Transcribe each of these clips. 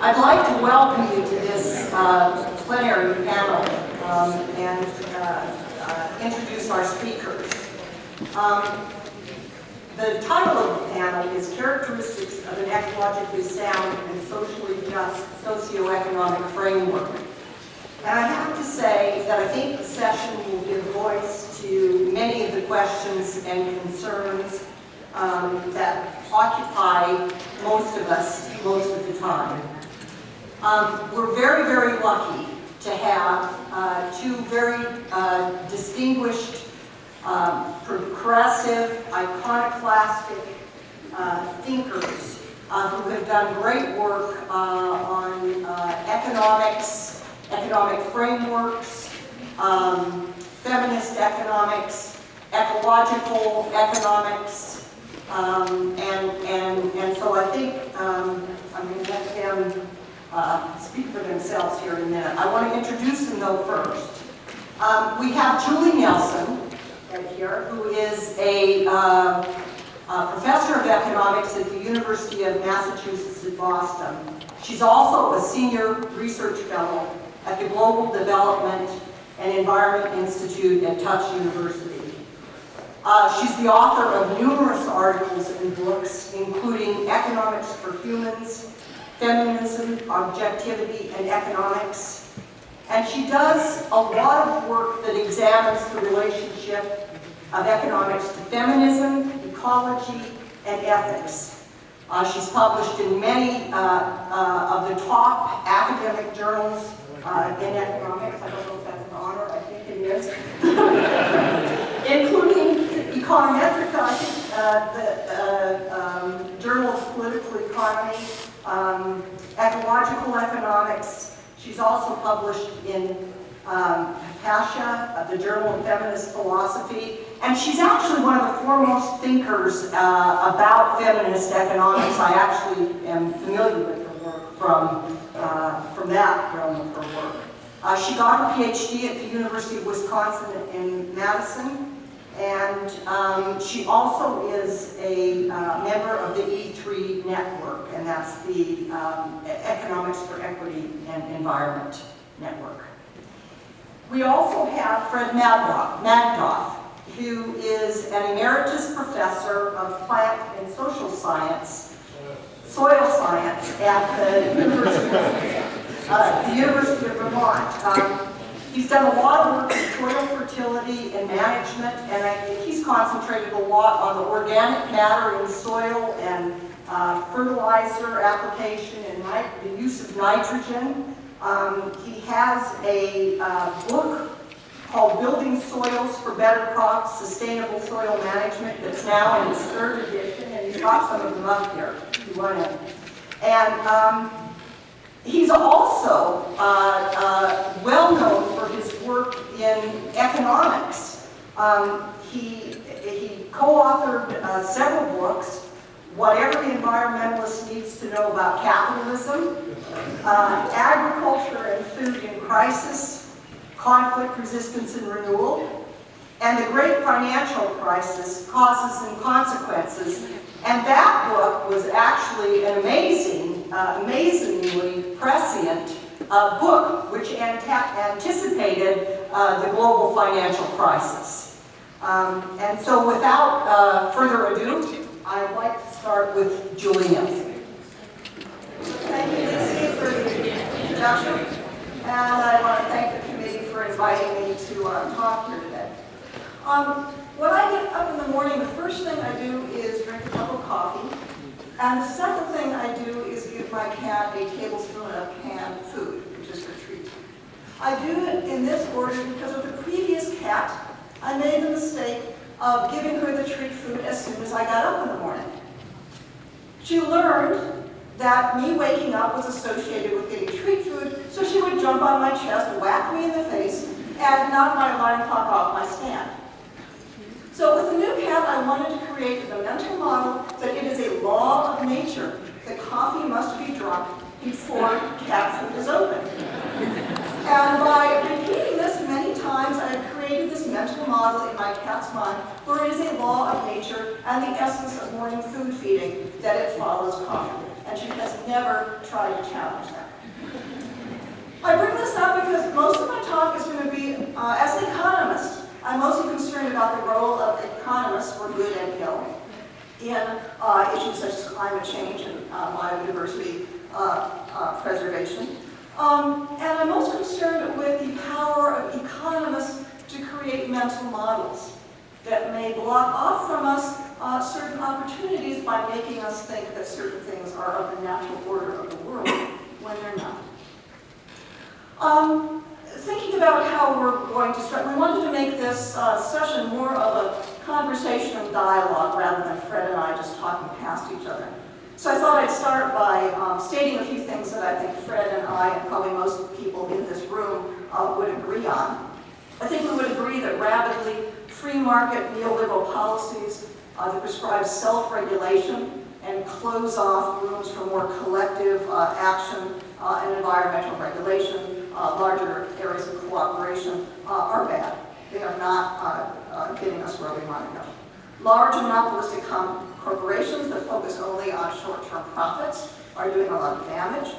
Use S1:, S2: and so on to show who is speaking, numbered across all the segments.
S1: I'd like to welcome you to this plenary panel and introduce our speakers. The title of the panel is Characteristics of an Ecologically Sound and Socially Just Socioeconomic Framework. And I have to say that I think the session will give voice to many of the questions and concerns that occupy most of us most of the time. We're very, very lucky to have two very distinguished, progressive, iconoclastic thinkers who have done great work on economics, economic frameworks, feminist economics, ecological economics, and so I think I'm going to let them speak for themselves here in a minute. I want to introduce them though first. We have Julie Nelson right here, who is a professor of economics at the University of Massachusetts at Boston. She's also a senior research fellow at the Global Development and Environment Institute at Tufts University. She's the author of numerous articles and books, including Economics for Humans, Feminism, Objectivity, and Economics. And she does a lot of work that examines the relationship of economics to feminism, ecology, and ethics. She's published in many of the top academic journals in economics. I don't know if that's an honor, I think it is. Including Econometrica, I think the Journal of Political Economy, Ecological Economics. She's also published in Pasha, the Journal of Feminist Philosophy, and she's actually one of the foremost thinkers about feminist economics. I actually am familiar with her work from that realm of her work. She got her PhD at the University of Wisconsin in Madison, and she also is a member of the E3 network, and that's the Economics for Equity and Environment network. We also have Fred Magdoff, who is an emeritus professor of plant and social science, soil science at the University of Vermont. He's done a lot of work in soil fertility and management, and I think he's concentrated a lot on the organic matter in soil and fertilizer application and the use of nitrogen. He has a book called Building Soils for Better Crops, Sustainable Soil Management that's now in its 3rd edition, and he's got some of them up here if you want to. And he's also well known for his work in economics. He co-authored several books, What Every Environmentalist Needs to Know About Capitalism, Agriculture and Food in Crisis, Conflict, Resistance, and Renewal, and The Great Financial Crisis, Causes and Consequences. And that book was actually an amazingly prescient book which anticipated the global financial crisis. And so without further ado, I'd like to start with Julie Nelson. Thank you, Lisi, for the introduction. And I want to thank the committee for inviting me to talk here today. When I get up in the morning, the first thing I do is drink a cup of coffee. And the second thing I do is give my cat a tablespoon of canned food, which is her treat. I do it in this order because of the previous cat. I made the mistake of giving her the treat food as soon as I got up in the morning. She learned that me waking up was associated with getting treat food, so she would jump on my chest, whack me in the face, and knock my alarm clock off my stand. So with the new cat, I wanted to create the mental model that it is a law of nature that coffee must be drunk before cat food is open. And by repeating this many times, I have created this mental model in my cat's mind where it is a law of nature and the essence of morning food feeding that it follows coffee.
S2: and she has never tried to challenge them. I bring this up because most of my talk is going to be, as an economist, I'm mostly concerned about the role of economists for good and ill in issues such as climate change and biodiversity preservation. And I'm most concerned with the power of economists to create mental models that may block off from us certain opportunities by making us think that certain things are of the natural order of the world when they're not. Thinking about how we're going to start, we wanted to make this session more of a conversation and dialogue rather than Fred and I just talking past each other. So I thought I'd start by stating a few things that I think Fred and I, and probably most people in this room, would agree on. I think we would agree that rapidly free market neoliberal policies that prescribe self-regulation and close off rooms for more collective action and environmental regulation, larger areas of cooperation, are bad. They are not getting us where we want to go. Large monopolistic corporations that focus only on short-term profits are doing a lot of damage.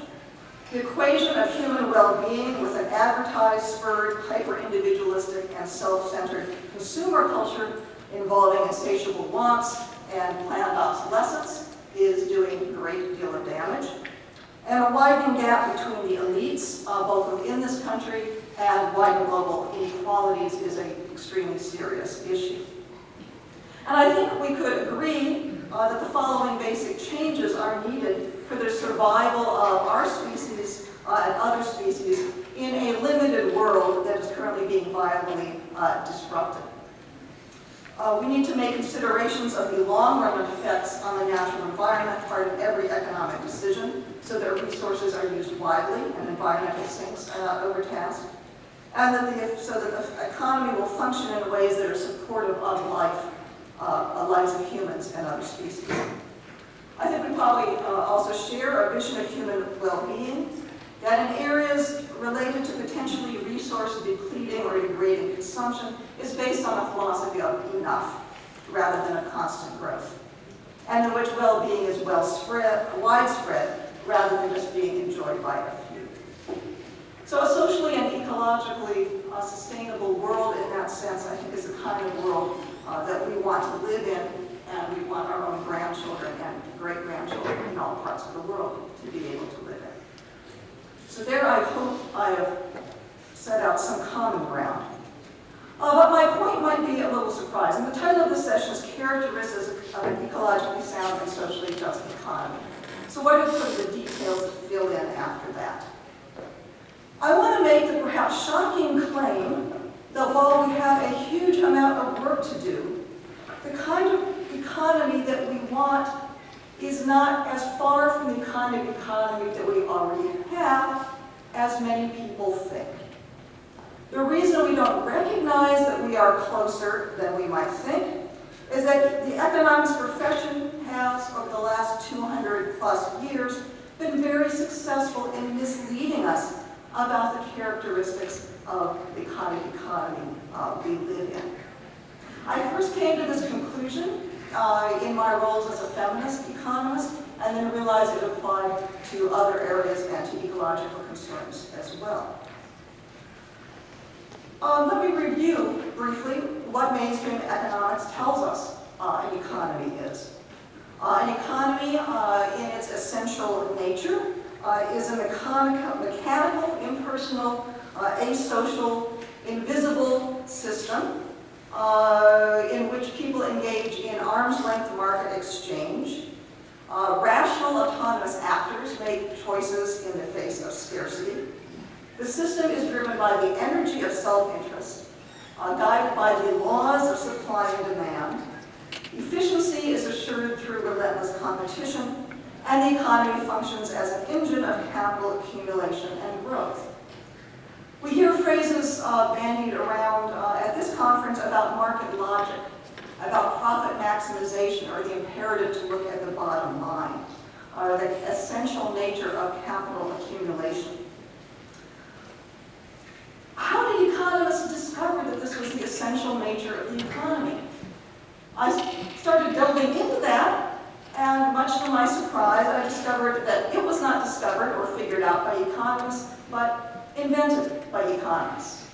S2: The equation of human well-being with an advertised, spurred, hyper-individualistic, and self-centered consumer culture involving insatiable wants and planned obsolescence is doing a great deal of damage. And a widening gap between the elites, both within this country and wider global inequalities, is an extremely serious issue. And I think we could agree that the following basic changes are needed for the survival of our species and other species in a limited world that is currently being violently disrupted. We need to make considerations of the long-run effects on the natural environment part of every economic decision, so that resources are used widely and environmental sinks are not overtasked, and that so that the economy will function in ways that are supportive of life, lives of humans and other species. I think we probably also share a vision of human well-being that in areas related to potentially resource depleting or degrading consumption is based on a philosophy of enough rather than a constant growth, and in which well-being is widespread rather than just being enjoyed by a few. So a socially and ecologically sustainable world in that sense, I think, is the kind of world that we want to live in, and we want our own grandchildren and great-grandchildren in all parts of the world to be able to live in. So there, I hope I have set out some common ground. But my point might be a little surprising. The title of the session is Characteristics of an Ecologically Sound and Socially Just Economy. So what are sort of the details to fill in after that? I want to make the perhaps shocking claim that while we have a huge amount of work to do, the kind of economy that we want is not as far from the kind of economy that we already have as many people think. The reason we don't recognize that we are closer than we might think is that the economics profession has, over the last 200 plus years, been very successful in misleading us about the characteristics of the kind of economy we live in. I first came to this conclusion in my roles as a feminist economist, and then realized it applied to other areas and to ecological concerns as well. Let me review briefly what mainstream economics tells us an economy is. An economy, in its essential nature, is a mechanical, impersonal, asocial, invisible system in which people engage in arm's-length market exchange. Rational, autonomous actors make choices in the face of scarcity. The system is driven by the energy of self-interest, guided by the laws of supply and demand. Efficiency is assured through relentless competition, and the economy functions as an engine of capital accumulation and growth. We hear phrases bandied around at this conference about market logic, about profit maximization, or the imperative to look at the bottom line, or the essential nature of capital accumulation. How did economists discover that this was the essential nature of the economy? I started delving into that, and much to my surprise, I discovered that out by economists, but invented by economists.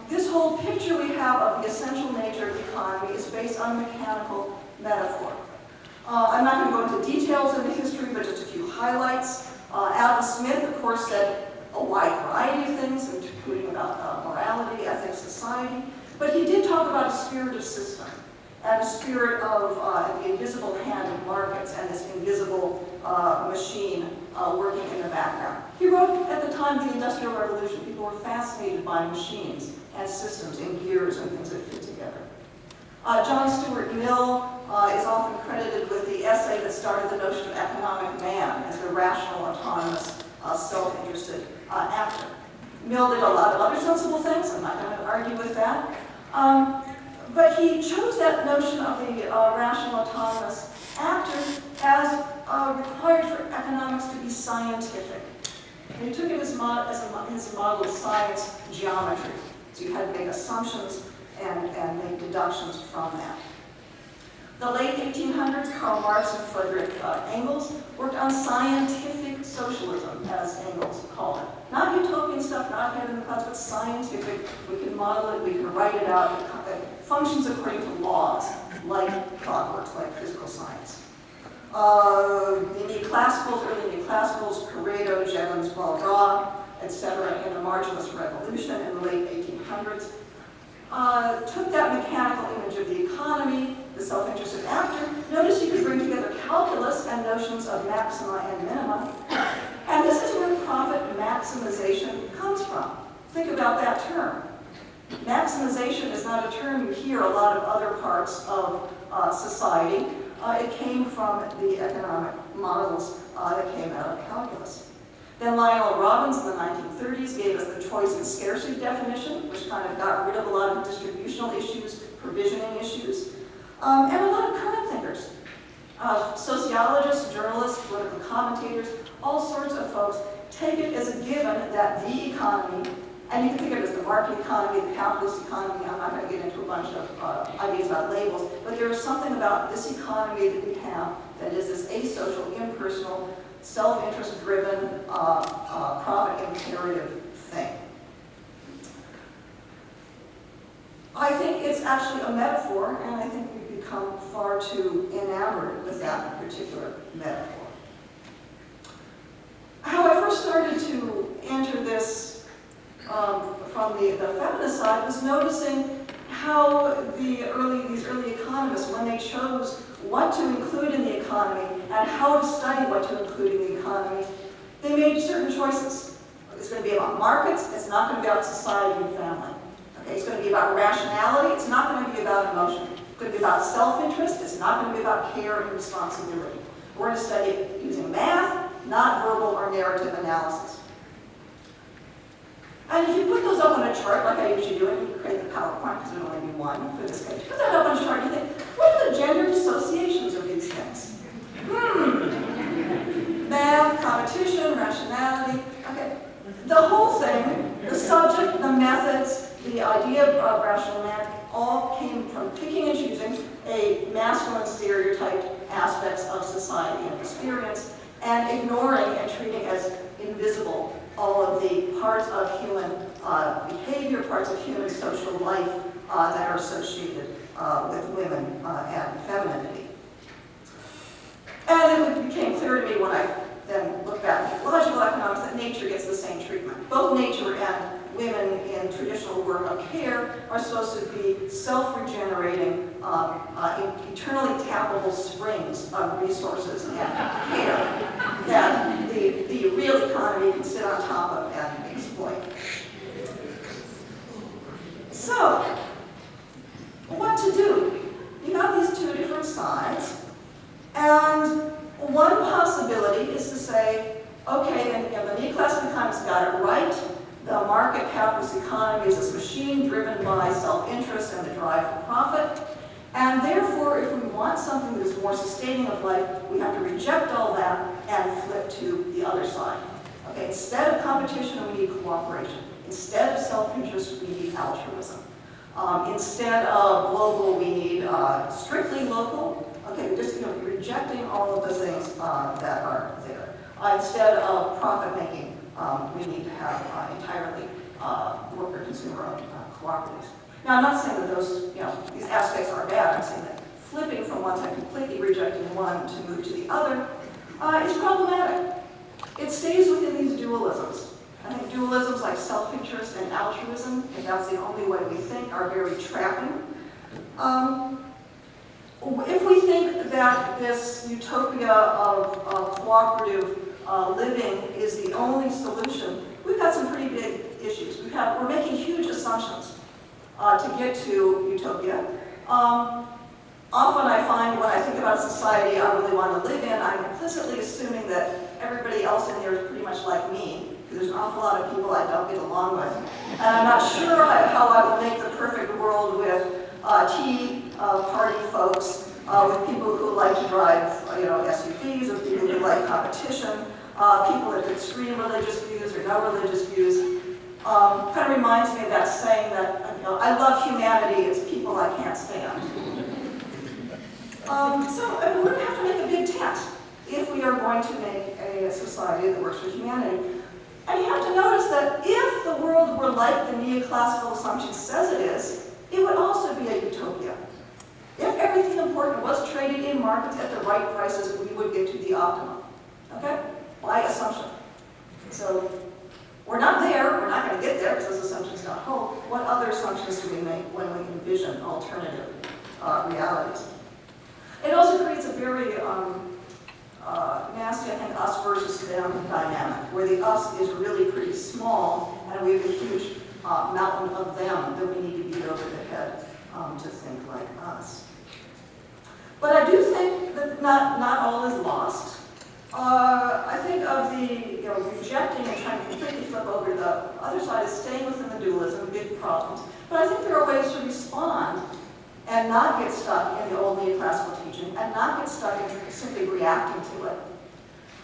S2: This whole picture we have of the essential nature of the economy is based on a mechanical metaphor. I'm not going to go into details of the history, but just a few highlights. Adam Smith, of course, said a wide variety of things, including about morality, ethics, society, but he did talk about a spirit of system and a spirit of the invisible hand of markets and this invisible machine working in the background. He wrote at the time of the Industrial Revolution, people were fascinated by machines and systems and gears and things that fit together. John Stuart Mill is often credited with the essay that started the notion of economic man as a rational, autonomous, self-interested actor. Mill did a lot of other sensible things, I'm not going to argue with that. But he chose that notion of the rational, autonomous actor as required for economics to be scientific. And he took it as his model of science geometry. So you had to make assumptions and make deductions from that. The late 1800s, Karl Marx and Friedrich Engels worked on scientific socialism, as Engels called it. Not utopian stuff, not head in the clouds, but scientific. We can model it, we can write it out. It functions according to laws, like clockworks, like physical science. The neoclassicals, early neoclassicals, Pareto, Jevons, Baldra, etc., in the Marginalist Revolution in the late 1800s, took that mechanical image of the economy, the self-interested actor. Notice you could bring together calculus and notions of maxima and minima. And this is where profit maximization comes from. Think about that term. Maximization is not a term you hear a lot of other parts of society. It came from the economic models that came out of calculus. Then Lionel Robbins in the 1930s gave us the choice and scarcity definition, which kind of got rid of a lot of distributional issues, provisioning issues, and a lot of current thinkers. Sociologists, journalists, political commentators, all sorts of folks take it as a given that the economy, and you can think of it as the market economy, the capitalist economy. I'm not going to get into a bunch of ideas about labels, but there is something about this economy that we have that is this asocial, impersonal, self-interest driven, profit imperative thing. I think it's actually a metaphor, and I think we've become far too enamored with that particular metaphor. How I first started to enter this from the feminist side was noticing how these early economists, when they chose what to include in the economy and how to study what to include in the economy, they made certain choices. It's going to be about markets, it's not going to be about society and family. Okay, it's going to be about rationality, it's not going to be about emotion. It's going to be about self-interest, it's not going to be about care and responsibility. We're going to study it using math, not verbal or narrative analysis. And if you put those up on a chart, like I usually do, and you create the PowerPoint, because there'll only be one for this page, put that up on a chart and you think, what are the gender dissociations of these things? Math, competition, rationality, okay. The whole thing, the subject, the methods, the idea of rationality, all came from picking and choosing a masculine stereotyped aspects of society and experience, and ignoring and treating as invisible all of the parts of human behavior, parts of human social life that are associated with women and femininity. And it became clear to me when I then looked back at ecological economics that nature gets the same treatment. Both nature and women in traditional work of care are supposed to be self-regenerating, eternally tappable springs of resources and care that the real economy can sit on top of and exploit. So, what to do? You got these two different sides, and one possibility is to say, okay, then the neoclassical economists got it right. The market capitalist economy is this machine driven by self-interest and the drive for profit. And therefore, if we want something that is more sustaining of life, we have to reject all that and flip to the other side. Okay, instead of competition, we need cooperation. Instead of self-interest, we need altruism. Instead of global, we need strictly local. Okay, we're just rejecting all of the things that are there. Instead of profit-making, we need to have entirely worker-consumer cooperatives. Now, I'm not saying that these aspects are bad. I'm saying that flipping from one side, completely rejecting one to move to the other, is problematic. It stays within these dualisms. I think dualisms like self-interest and altruism, if that's the only way we think, are very trapping. If we think that this utopia of cooperative living is the only solution, we've got some pretty big issues. We're making huge assumptions to get to utopia. Often I find when I think about a society I really want to live in, I'm implicitly assuming that everybody else in there is pretty much like me. There's an awful lot of people I don't get along with. And I'm not sure how I will make the perfect world with tea party folks, with people who like to drive SUVs, with people who like competition, people with extreme religious views or no religious views. Kind of reminds me of that saying that I love humanity, it's people I can't stand. So we're going to have to make a big tent if we are going to make a society that works for humanity. And you have to notice that if the world were like the neoclassical assumption says it is, it would also be a utopia. If everything important was traded in markets at the right prices, we would get to the optimum. Okay? By assumption. So we're not there, we're not going to get there because those assumptions don't hold. What other assumptions do we make when we envision alternative realities? It also creates a very nasty, I think, us versus them dynamic, where the us is really pretty small, and we have a huge mountain of them that we need to beat over the head to think like us. But I do think that not all is lost. I think of the rejecting and trying to completely flip over the other side is staying within the dualism, big problems. But I think there are ways to respond and not get stuck in the old neoclassical teaching, and not get stuck in simply reacting to it.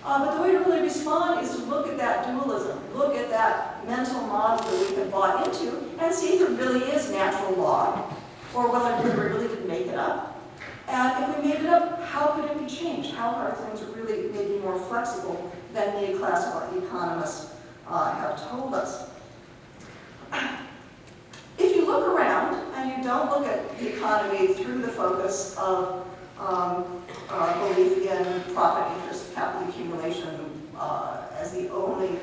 S2: But the way to really respond is to look at that dualism, look at that mental model that we have bought into, and see if it really is natural law, or whether we really did make it up. And if we made it up, how could it be changed? How are things really maybe more flexible than neoclassical economists have told us? If you look around and you don't look at the economy through the focus of belief in profit interest, capital accumulation as the only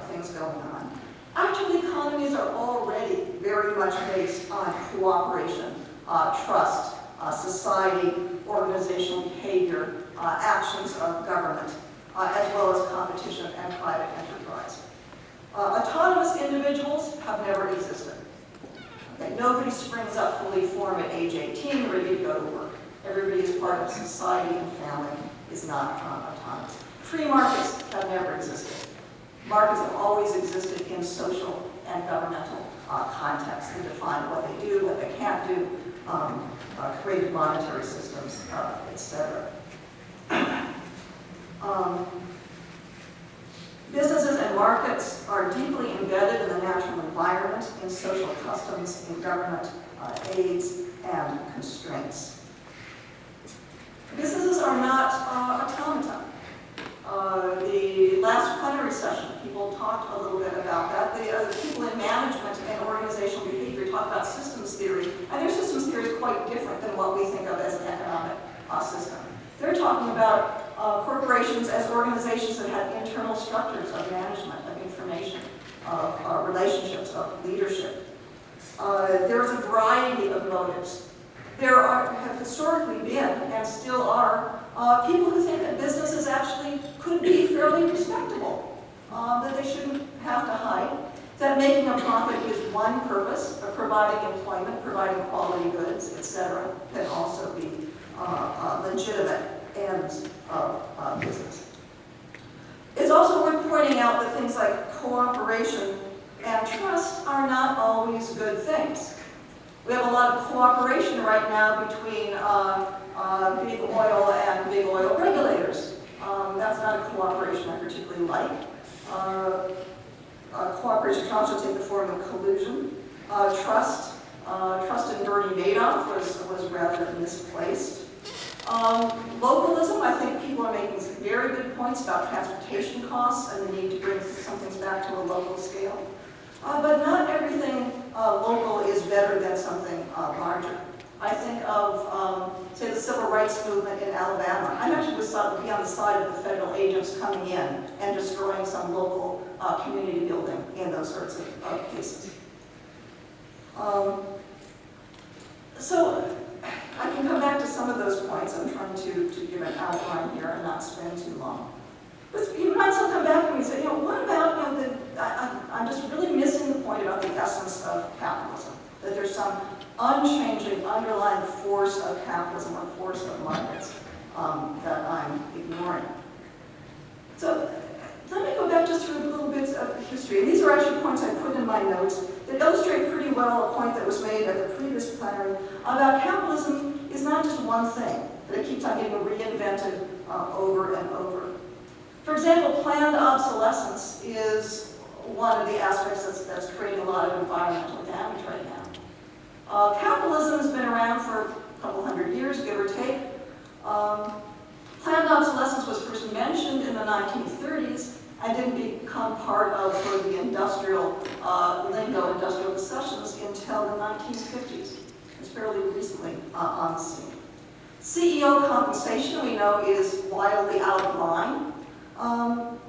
S2: things going on, actually economies are already very much based on cooperation, trust, society, organizational behavior, actions of government, as well as competition and private enterprise. Autonomous individuals have never existed. Okay, nobody springs up fully formed at age 18 ready to go to work. Everybody is part of society, and family is not autonomous. Free markets have never existed. Markets have always existed in social and governmental contexts. They define what they do, what they can't do, created monetary systems, etc. Businesses and markets are deeply embedded in the natural environment, in social customs, in government aids and constraints. Businesses are not automata. The last plenary session, people talked a little bit about that. The people in management and organizational behavior talk about systems theory, and their systems theory is quite different than what we think of as an economic system. They're talking about corporations as organizations that have internal structures of management, of information, of relationships, of leadership. There is a variety of motives. There have historically been, and still are, people who think that businesses actually could be fairly respectable, that they shouldn't have to hide, that making a profit is one purpose, of providing employment, providing quality goods, etc., can also be legitimate ends of business. It's also worth pointing out that things like cooperation and trust are not always good things. We have a lot of cooperation right now between big oil and big oil regulators. That's not a cooperation I particularly like. Cooperation can also take the form of collusion. Trust in Bernie Madoff was rather misplaced. Localism, I think people are making some very good points about transportation costs and the need to bring some things back to a local scale. But not everything local is better than something larger. I think of, say, the civil rights movement in Alabama. I'm actually would be on the side of the federal agents coming in and destroying some local community building in those sorts of cases. So I can come back to some of those points. I'm trying to give an outline here and not spend too long. But you might still come back and say, what about, I'm just really missing the point about the essence of capitalism, that there's some unchanging underlying force of capitalism or force of markets that I'm ignoring. So let me go back just through little bits of history. And these are actually points I put in my notes that illustrate pretty well a point that was made at the previous plenary about capitalism is not just one thing, that it keeps on getting reinvented over and over. For example, planned obsolescence is one of the aspects that's creating a lot of environmental damage right now. Capitalism has been around for a couple hundred years, give or take. Planned obsolescence was first mentioned in the 1930s and didn't become part of sort of the industrial lingo, industrial discussions until the 1950s. It's fairly recently on the scene. CEO compensation, we know, is wildly out of line.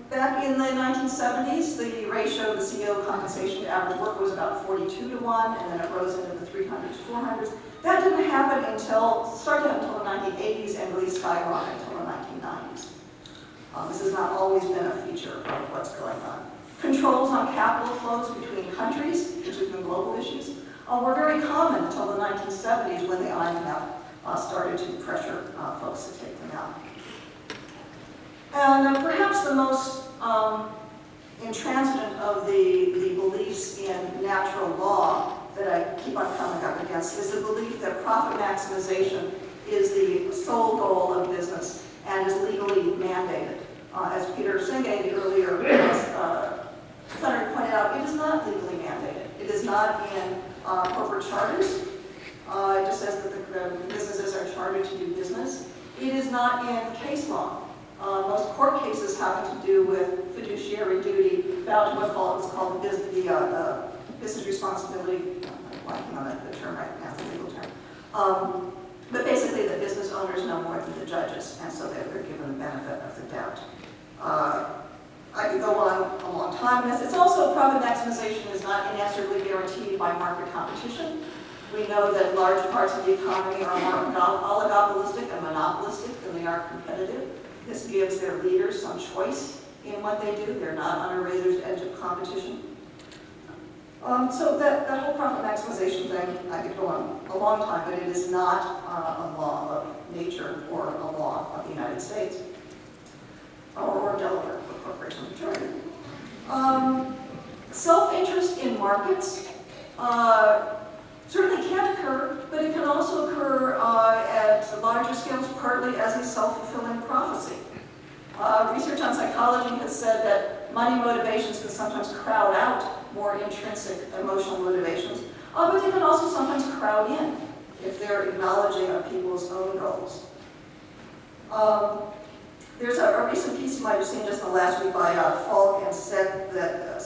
S2: Back in the 1970s, the ratio of the CEO compensation to average work was about 42 to 1, and then it rose into the 300s, 400s. That didn't happen started until the 1980s and really skyrocketed until the 1990s. This has not always been a feature of what's going on. Controls on capital flows between countries, which have been global issues, were very common until the 1970s when the IMF started to pressure folks to take them out. And perhaps the most intransigent of the beliefs in natural law that I keep on coming up against is the belief that profit maximization is the sole goal of business and is legally mandated. As Peter Senge, the earlier plenary pointed out, it is not legally mandated. It is not in corporate charters. It just says that the businesses are chartered to do business. It is not in case law. Most court cases have to do with fiduciary duty, about what's called the business responsibility. I'm blanking on the term right now, the legal term. But basically, the business owners know more than the judges, and so they're given the benefit of the doubt. I could go on a long time on this. It's also profit maximization is not inexorably guaranteed by market competition. We know that large parts of the economy are more oligopolistic and monopolistic than they are competitive. This gives their leaders some choice in what they do. They're not on a razor's edge of competition. So that whole profit maximization thing, I could go on a long time, but it is not a law of nature or a law of the United States or Delaware, where corporations are chartered. Self-interest in markets certainly can occur, but it can also occur at larger scales, partly as a self-fulfilling prophecy. Research on psychology has said that money motivations can sometimes crowd out more intrinsic emotional motivations, but they can also sometimes crowd in if they're acknowledging of people's own goals. There's a recent piece you might have seen just in the last week by Falk and Sech that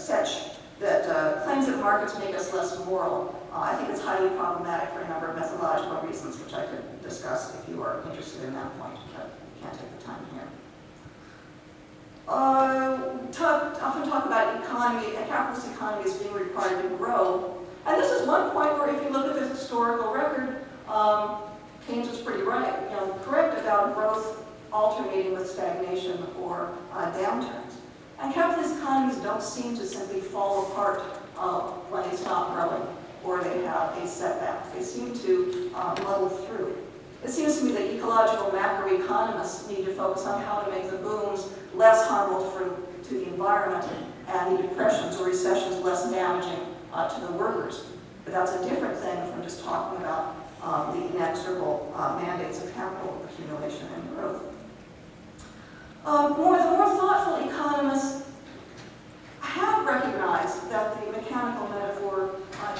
S2: claims that markets make us less moral. I think it's highly problematic for a number of methodological reasons, which I could discuss if you are interested in that point, but we can't take the time here. Often talk about economy, a capitalist economy is being required to grow. And this is one point where if you look at the historical record, Keynes was pretty right, correct about growth alternating with stagnation or downturns. And capitalist economies don't seem to simply fall apart when they stop growing or they have a setback. They seem to muddle through. It seems to me that ecological macroeconomists need to focus on how to make the booms less harmful to the environment and the depressions or recessions less damaging to the workers. But that's a different thing from just talking about the inexorable mandates of capital accumulation and growth. The more thoughtful economists have recognized that the mechanical metaphor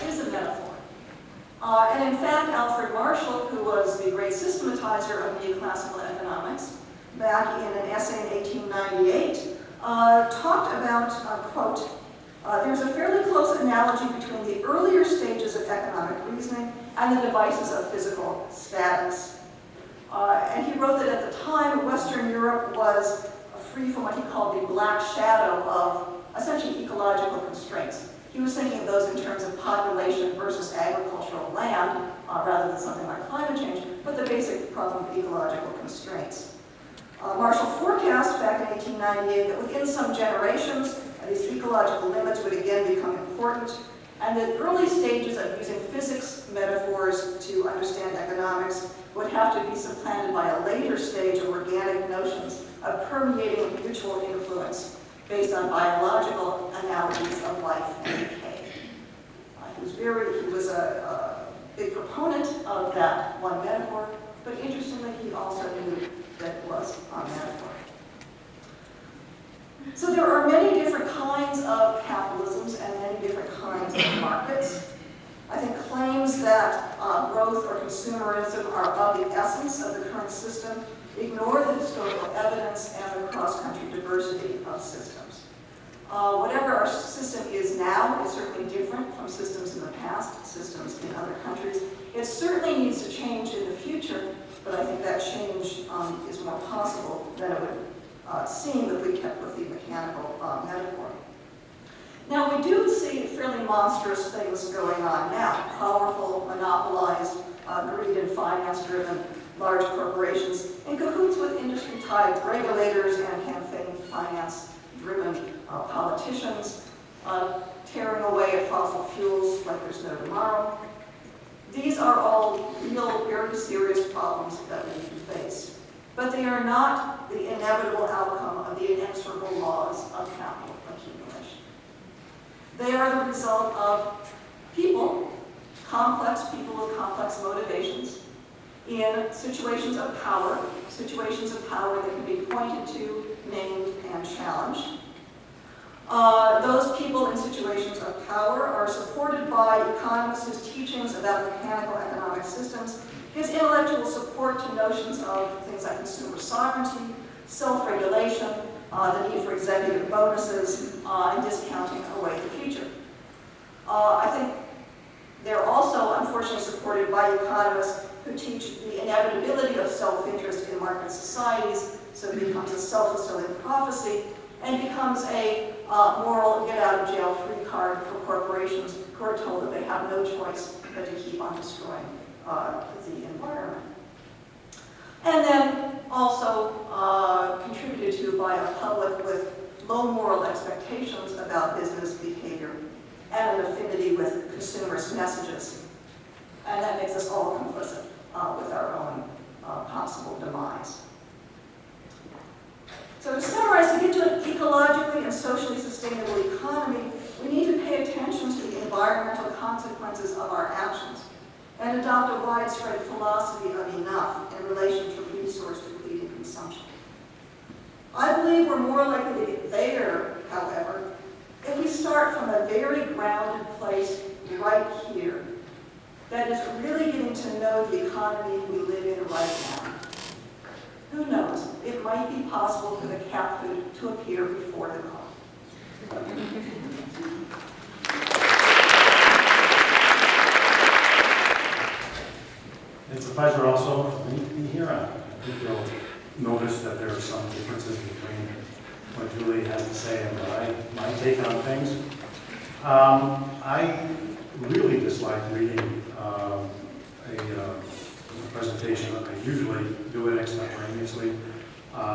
S2: is a metaphor. And in fact, Alfred Marshall, who was the great systematizer of neoclassical economics, back in an essay in 1898, talked about, quote, there's a fairly close analogy between the earlier stages of economic reasoning and the devices of physical status. And he wrote that at the time, Western Europe was free from what he called the black shadow of essentially ecological constraints. He was thinking of those in terms of population versus agricultural land, rather than something like climate change, but the basic problem of ecological constraints. Marshall forecast back in 1898 that within some generations, these ecological limits would again become important, and the early stages of using physics metaphors to understand economics would have to be supplanted by a later stage of organic notions of permeating mutual influence based on biological analogies of life and decay. He was a big proponent of that one metaphor, but interestingly, he also knew that it was a metaphor. So there are many different kinds of capitalisms and many different kinds of markets. I think claims that growth or consumerism are of the essence of the current system ignore the historical evidence and the cross-country diversity of systems. Whatever our system is now is certainly different from systems in the past, systems in other countries. It certainly needs to change in the future, but I think that change is more possible than it would seem if we kept with the mechanical metaphor. Now, we do see fairly monstrous things going on now. Powerful, monopolized, greed and finance-driven large corporations in cahoots with industry-tied regulators and campaign finance-driven politicians, tearing away at fossil fuels like there's no tomorrow. These are all real, very serious problems that we need to face. But they are not the inevitable outcome of the inexorable laws of capital accumulation. They are the result of people, complex people with complex motivations, in situations of power that can be pointed to, named, and challenged. Those people in situations of power are supported by economists whose teachings about mechanical economic systems gives intellectual support to notions of things like consumer sovereignty, self-regulation, the need for executive bonuses, and discounting away the future. I think they're also, unfortunately, supported by economists who teach the inevitability of self-interest in market societies, so it becomes a self-fulfilling prophecy, and becomes a moral get-out-of-jail-free card for corporations who are told that they have no choice but to keep on destroying the environment. And then also contributed to by a public with low moral expectations about business behavior and an affinity with consumers' messages. And that makes us all complicit with our own possible demise. So to summarize, to get to an ecologically and socially sustainable economy, we need to pay attention to the environmental consequences of our actions and adopt a widespread philosophy of enough in relation to resource depleting consumption. I believe we're more likely to get there, however, if we start from a very grounded place right here that is really getting to know the economy we live in right now. Who knows? It might be possible for the cat food to appear before the coffee.
S3: It's a pleasure also for me to be here. I think you'll notice that there are some differences between what Julie has to say and my take on things. I really dislike reading a presentation. I usually do it extemporaneously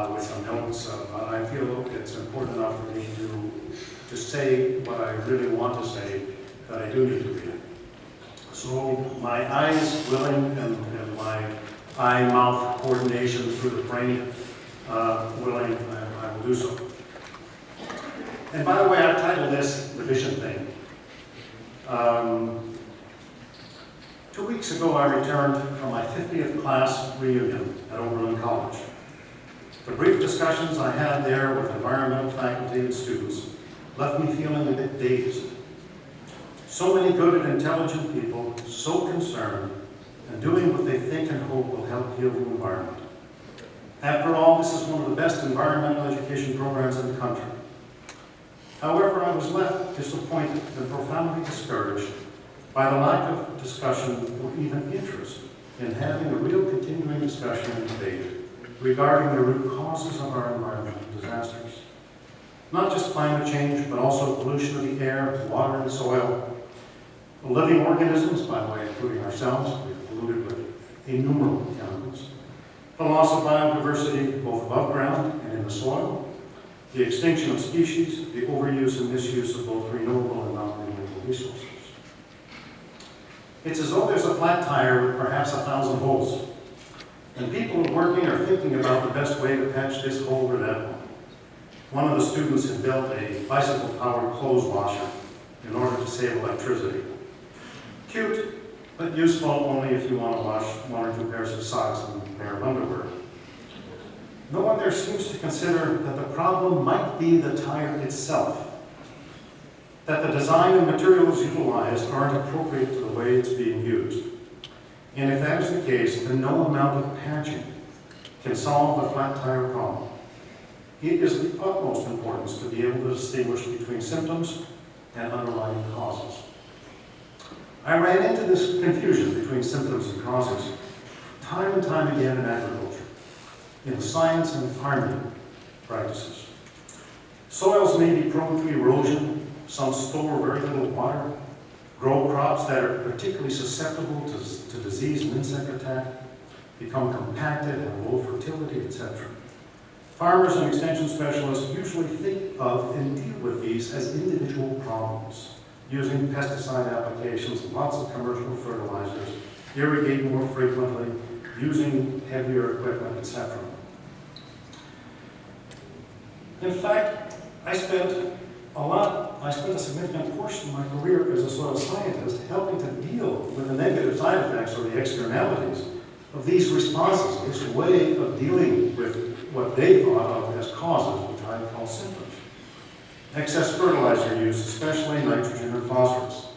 S3: with some notes. I feel it's important enough for me to say what I really want to say that I do need to read it. So my eyes willing and my eye-mouth coordination through the brain willing, I will do so. And by the way, I've titled this The Vision Thing. 2 weeks ago, I returned from my 50th class reunion at Oberlin College. The brief discussions I had there with environmental faculty and students left me feeling a bit dazed. So many good and intelligent people, so concerned, and doing what they think and hope will help heal the environment. After all, this is one of the best environmental education programs in the country. However, I was left disappointed and profoundly discouraged by the lack of discussion or even interest in having a real continuing discussion and debate regarding the root causes of our environmental disasters. Not just climate change, but also pollution of the air, water, and soil. The living organisms, by the way, including ourselves, we're polluted with innumerable chemicals. The loss of biodiversity, both above ground and in the soil. The extinction of species, the overuse and misuse of both renewable and non-renewable resources. It's as though there's a flat tire with perhaps 1,000 holes, and people working are thinking about the best way to patch this hole or that one. One of the students had built a bicycle-powered clothes washer in order to save electricity. Cute, but useful only if you want to wash 1 or 2 pairs of socks and a pair of underwear. No one there seems to consider that the problem might be the tire itself, that the design and materials utilized aren't appropriate to the way it's being used. And if that is the case, then no amount of patching can solve the flat tire problem. It is of the utmost importance to be able to distinguish between symptoms and underlying causes. I ran into this confusion between symptoms and causes time and time again in agriculture, in science and farming practices. Soils may be prone to erosion, some store very little water, grow crops that are particularly susceptible to disease and insect attack, become compacted and low fertility, etc. Farmers and extension specialists usually think of and deal with these as individual problems, using pesticide applications, lots of commercial fertilizers, irrigate more frequently, using heavier equipment, etc. In fact, I spent a significant portion of my career as a soil scientist helping to deal with the negative side effects or the externalities of these responses, this way of dealing with what they thought of as causes, which I call symptoms. Excess fertilizer use, especially nitrogen and phosphorus.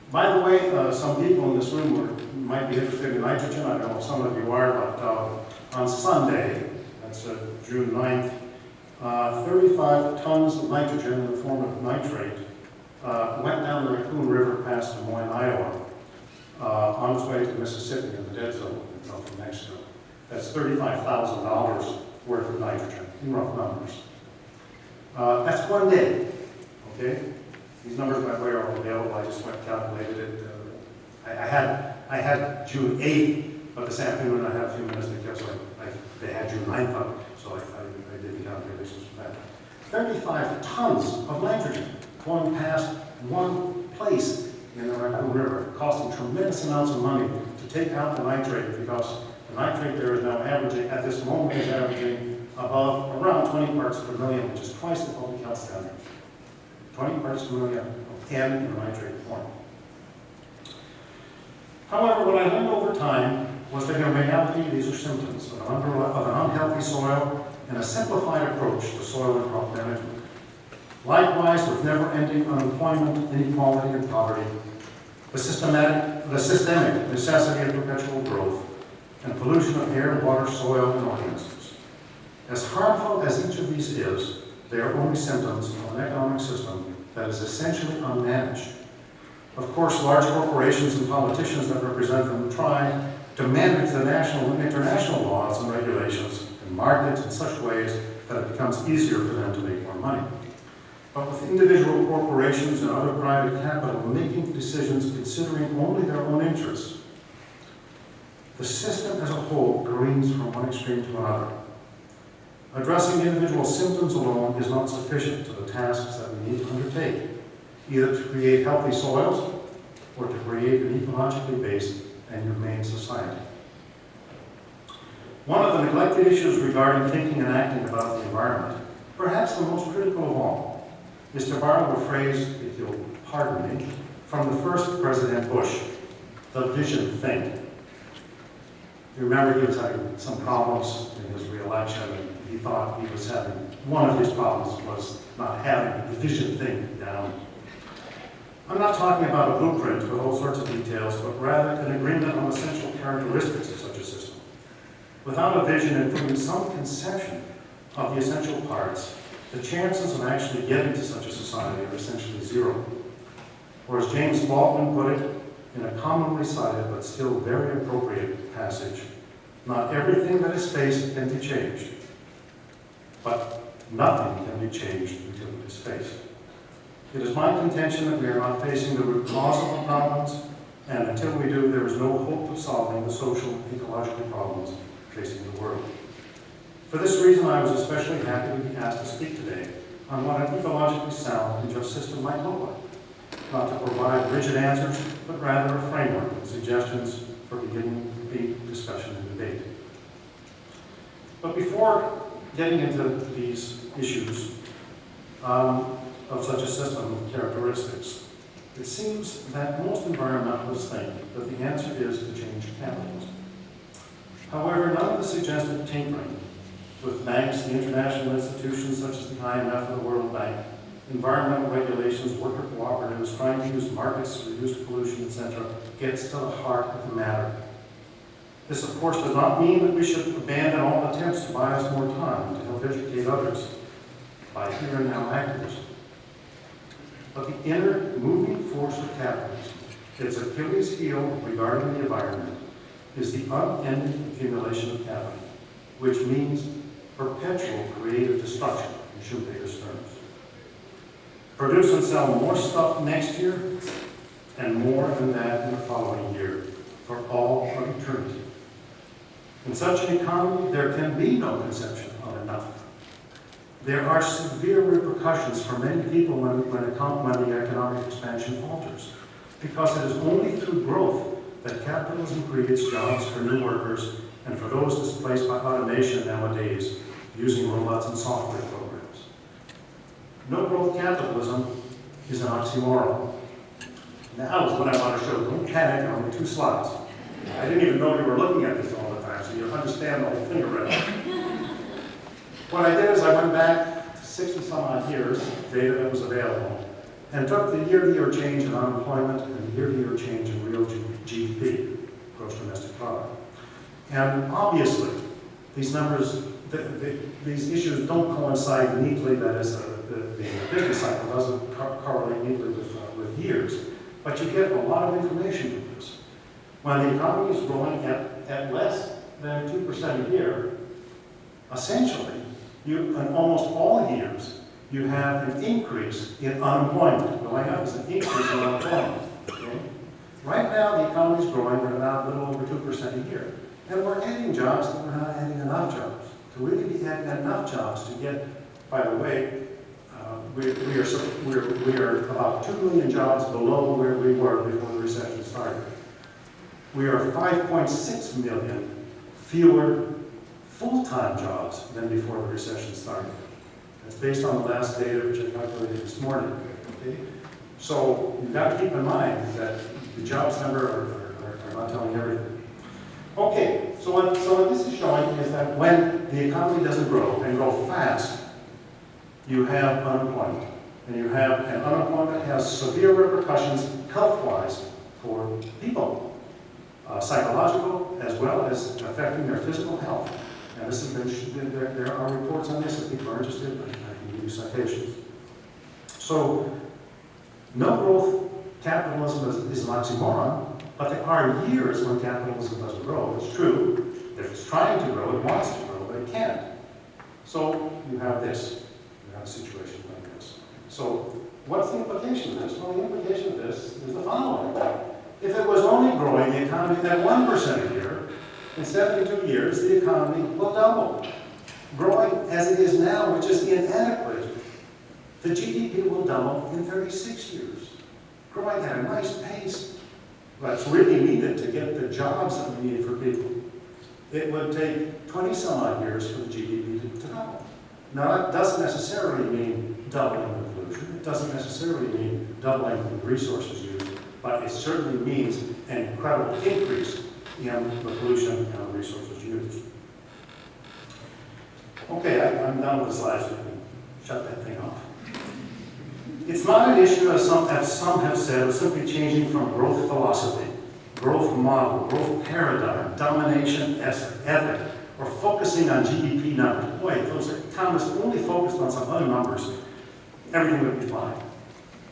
S3: By the way, some people in this room might be interested in nitrogen. I don't know if some of you are, but on Sunday, that's June 9th, 35 tons of nitrogen in the form of nitrate went down the Raccoon River past Des Moines, Iowa, on its way to Mississippi in the dead zone in Gulf of Mexico. That's $35,000 worth of nitrogen, in rough numbers. That's one day, okay? These numbers, by the way, are all available. I just went and calculated it. I had June 8th, but this afternoon I had a few minutes because they had June 9th up, so I did the calculations for that. 35 tons of nitrogen flowing past one place in the Raccoon River, costing tremendous amounts of money to take out the nitrate, because the nitrate there is now averaging, at this moment, is averaging above around 20 parts per million, which is twice the public health standard. 20 parts per million of N in nitrate form. However, what I learned over time was that in reality, these are symptoms of an unhealthy soil and a simplified approach to soil and crop management. Likewise, with never-ending unemployment, inequality, and poverty, the systemic necessity of perpetual growth, and pollution of air, water, soil, and organisms. As harmful as each of these is, they are only symptoms of an economic system that is essentially unmanaged. Of course, large corporations and politicians that represent them try to manage the national and international laws and regulations and markets in such ways that it becomes easier for them to make more money. But with individual corporations and other private capital making decisions considering only their own interests, the system as a whole careens from one extreme to another. Addressing individual symptoms alone is not sufficient to the tasks that we need to undertake, either to create healthy soils or to create an ecologically based and humane society. One of the neglected issues regarding thinking and acting about the environment, perhaps the most critical of all, is to borrow a phrase, if you'll pardon me, from the first President Bush, the vision thing. You remember he was having some problems in his re-election, and he thought he was having, one of his problems was not having the vision thing down. I'm not talking about a blueprint with all sorts of details, but rather an agreement on essential characteristics of such a system. Without a vision including some conception of the essential parts, the chances of actually getting to such a society are essentially zero. Or as James Baldwin put it in a commonly cited but still very appropriate passage, not everything that is faced can be changed, but nothing can be changed until it is faced. It is my contention that we are not facing the root cause of the problems, and until we do, there is no hope of solving the social and ecological problems facing the world. For this reason, I was especially happy to be asked to speak today on what an ecologically sound and just system might look like. Not to provide rigid answers, but rather a framework and suggestions for beginning the discussion and debate. But before getting into these issues of such a system with characteristics, it seems that most environmentalists think that the answer is to change capitalism. However, none of the suggested tinkering with banks, the international institutions such as the IMF and the World Bank, environmental regulations, worker cooperatives, trying to use markets to reduce pollution, etc., gets to the heart of the matter. This, of course, does not mean that we should abandon all attempts to buy us more time to help educate others by here and now activism. But the inner moving force of capitalism, its Achilles heel regarding the environment, is the unending accumulation of capital, which means perpetual creative destruction in Schumpeter's terms. Produce and sell more stuff next year, and more than that in the following year, for all of eternity. In such an economy, there can be no conception of enough. There are severe repercussions for many people when the economic expansion falters, because it is only through growth that capitalism creates jobs for new workers and for those displaced by automation nowadays, using robots and software programs. No growth capitalism is an oxymoron. Now is what I want to show. Don't panic on the 2 slides. I didn't even know you were looking at this all the time, so you understand the whole thing already. What I did is I went back to 60 some odd years, data that was available, and took the year-to-year change in unemployment and the year-to-year change in real GDP, gross domestic product. And obviously, these numbers, these issues don't coincide neatly. That is, the business cycle doesn't correlate neatly with years, but you get a lot of information from this. When the economy is growing at less than 2% a year, essentially, in almost all years, you have an increase in unemployment. Going up is an increase in unemployment. Okay? Right now, the economy is growing at about a little over 2% a year. And we're adding jobs, but we're not adding enough jobs. To really be adding enough jobs to get, by the way, we are about 2 million jobs below where we were before the recession started. We are 5.6 million fewer full-time jobs than before the recession started. That's based on the last data which I calculated this morning. Okay? So you've got to keep in mind that the jobs number are not telling everything. Okay, so what this is showing is that when the economy doesn't grow and grow fast, you have unemployment. And unemployment has severe repercussions health-wise for people, psychological as well as affecting their physical health. And this has been, there are reports on this if people are interested, but I can give you citations. So, no growth capitalism is an oxymoron, but there are years when capitalism doesn't grow. It's true that it's trying to grow, it wants to grow, but it can't. So you have this. You have a situation like this. So what's the implication of this? Well, the implication of this is the following. If it was only growing the economy at 1% a year, in 72 years, the economy will double. Growing as it is now, which is inadequate, the GDP will double in 36 years. Growing at a nice pace, that's really needed to get the jobs that we need for people. It would take 20 some odd years for the GDP to double. Now, that doesn't necessarily mean doubling the pollution. It doesn't necessarily mean doubling the resources used, but it certainly means an incredible increase in the pollution and the resources used. Okay, I'm done with the slides. So you can shut that thing off. It's not an issue, as some have said, of simply changing from growth philosophy, growth model, growth paradigm, domination ethic, or focusing on GDP numbers. Boy, if those economists only focused on some other numbers, everything would be fine.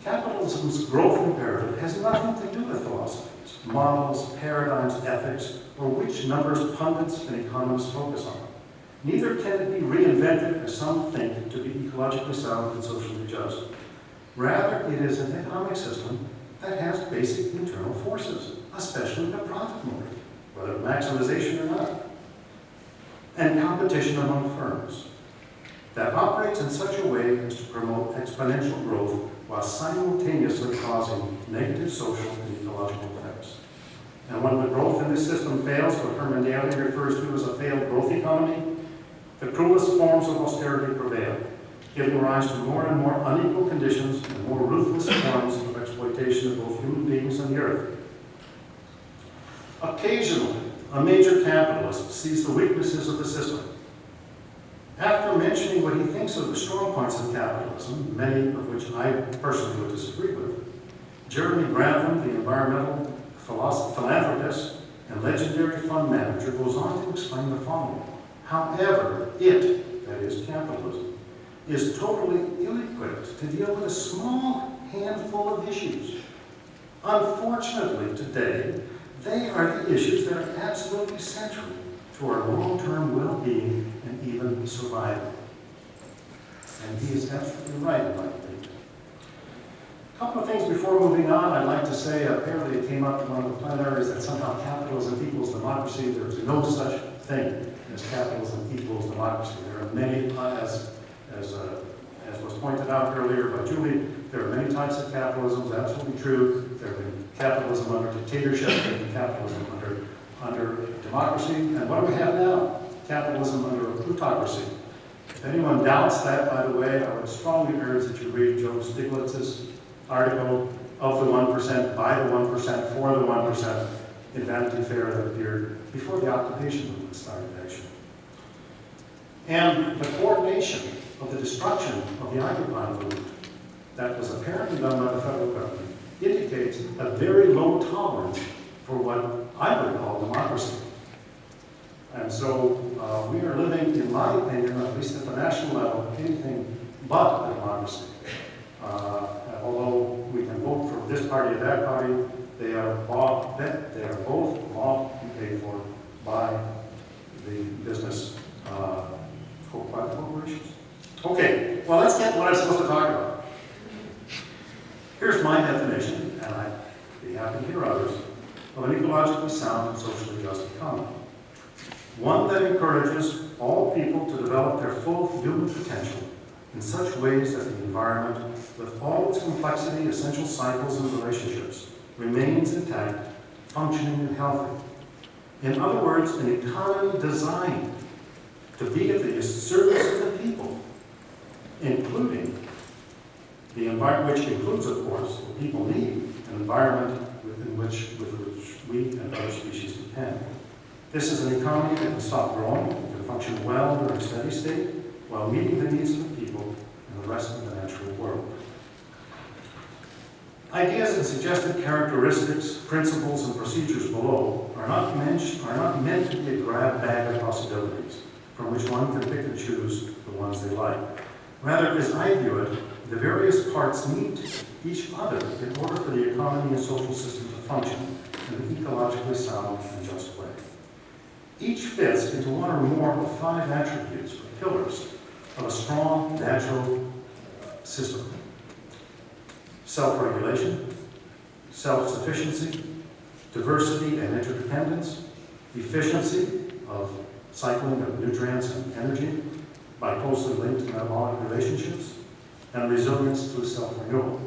S3: Capitalism's growth imperative has nothing to do with philosophies, models, paradigms, ethics, or which numbers pundits and economists focus on. Neither can it be reinvented, as some think, to be ecologically sound and socially just. Rather, it is an economic system that has basic internal forces, especially the profit motive, whether maximization or not, and competition among firms, that operates in such a way as to promote exponential growth while simultaneously causing negative social and ecological effects. And when the growth in this system fails, what Herman Daly refers to as a failed growth economy, the cruelest forms of austerity prevail, giving rise to more and more unequal conditions and more ruthless forms of exploitation of both human beings and the earth. Occasionally, a major capitalist sees the weaknesses of the system. After mentioning what he thinks of the strong points of capitalism, many of which I personally would disagree with, Jeremy Grantham, the environmental philanthropist and legendary fund manager, goes on to explain the following. However, it, that is capitalism, is totally ill-equipped to deal with a small handful of issues. Unfortunately, today, they are the issues that are absolutely central to our long-term well-being and even survival. And he is absolutely right, in my opinion. A couple of things before moving on, I'd like to say, apparently it came up in one of the plenaries that somehow capitalism equals democracy. There is no such thing as capitalism equals democracy. There are many, as was pointed out earlier by Julie, there are many types of capitalism. It's absolutely true. There have been capitalism under dictatorship, there have been capitalism under democracy, and what do we have now? Capitalism under a plutocracy. If anyone doubts that, by the way, I would strongly urge that you read Joe Stiglitz's article, Of the 1%, by the 1%, for the 1%, in Vanity Fair that appeared before the occupation movement started, actually. And the coordination of the destruction of the occupying movement that was apparently done by the federal government indicates a very low tolerance for what I would call democracy. And so we are living, in my opinion, at least at the national level, anything but a democracy. Although we can vote for this party or that party, they are both bought and paid for by the business corporations. Okay, well, let's get what I'm supposed to talk about. Here's my definition, and I'd be happy to hear others, of an ecologically sound and socially just economy. One that encourages all people to develop their full human potential in such ways that the environment, with all its complexity, essential cycles, and relationships, remains intact, functioning, and healthy. In other words, an economy designed to be at the service of the people, including the environment, which includes, of course, what people need, an environment with which we and other species depend. This is an economy that can stop growing, that can function well during a steady state, while meeting the needs of the people and the rest of the natural world. Ideas and suggested characteristics, principles, and procedures below are not meant to be a grab bag of possibilities from which one can pick and choose the ones they like. Rather, as I view it, the various parts need each other in order for the economy and social system to function in an ecologically sound and just way. Each fits into one or more of 5 attributes or pillars of a strong natural system. Self-regulation, self-sufficiency, diversity and interdependence, efficiency of cycling of nutrients and energy by closely linked metabolic relationships, and resilience through self-renewal.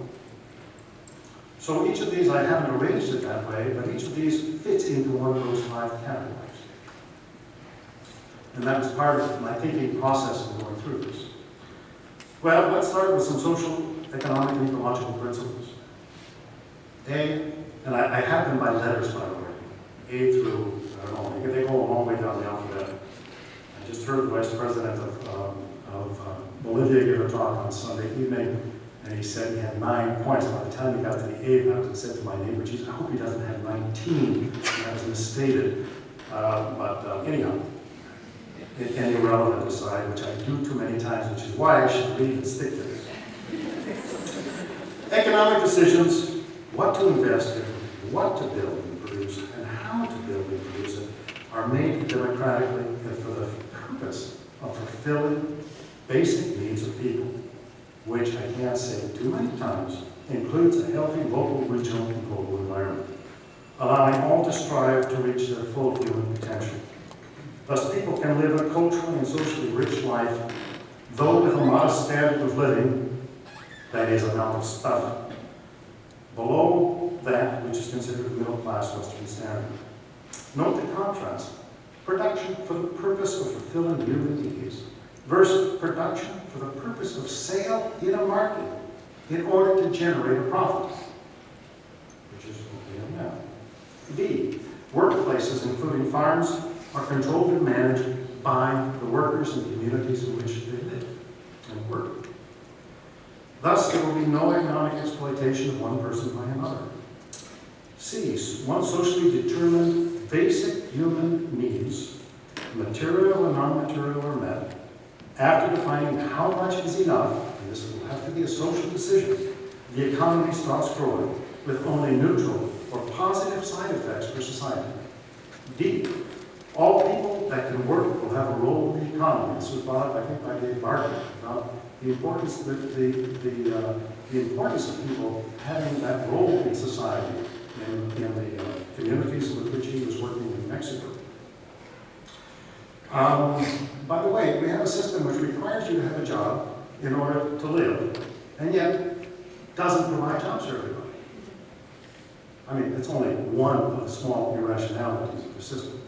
S3: So each of these, I haven't arranged it that way, but each of these fits into one of those 5 categories. And that was part of my thinking process in going through this. Well, let's start with some social, economic, and ecological principles. A, and I have them by letters, by the way. A through, I don't know, they go a long way down the alphabet. I just heard the Vice President of Bolivia give a talk on Sunday evening, And he said he had 9 points. By the time he got to the 8th, I said to my neighbor, geez, I hope he doesn't have 19. That was misstated. Anyhow, it can be irrelevant aside, which I do too many times, which is why I should read and stick to this. Economic decisions, what to invest in, what to build and produce, and how to build and produce it, are made democratically and for the purpose of fulfilling basic needs of people, which I can't say too many times, includes a healthy local, regional, and global environment, allowing all to strive to reach their full human potential. Thus, people can live a culturally and socially rich life, though with a modest standard of living, that is, amount of stuff, below that which is considered a middle-class Western standard. Note the contrast. Production for the purpose of fulfilling human needs versus production for the purpose of sale in a market in order to generate a profit, which is what we have now. B, workplaces, including farms, are controlled and managed by the workers and communities in which they live and work. Thus, there will be no economic exploitation of one person by another. C, once socially determined basic human needs, material and non-material, are met, after defining how much is enough, and this will have to be a social decision, the economy stops growing with only neutral or positive side effects for society. D, all people that can work will have a role in the economy. This was brought up, I think, by Dave Barker, about the importance, the importance of people having that role in society in the communities with which he was working in Mexico. By the way, we have a system which requires you to have a job in order to live, and yet doesn't provide jobs for everybody. I mean, it's only one of the small irrationalities of the system.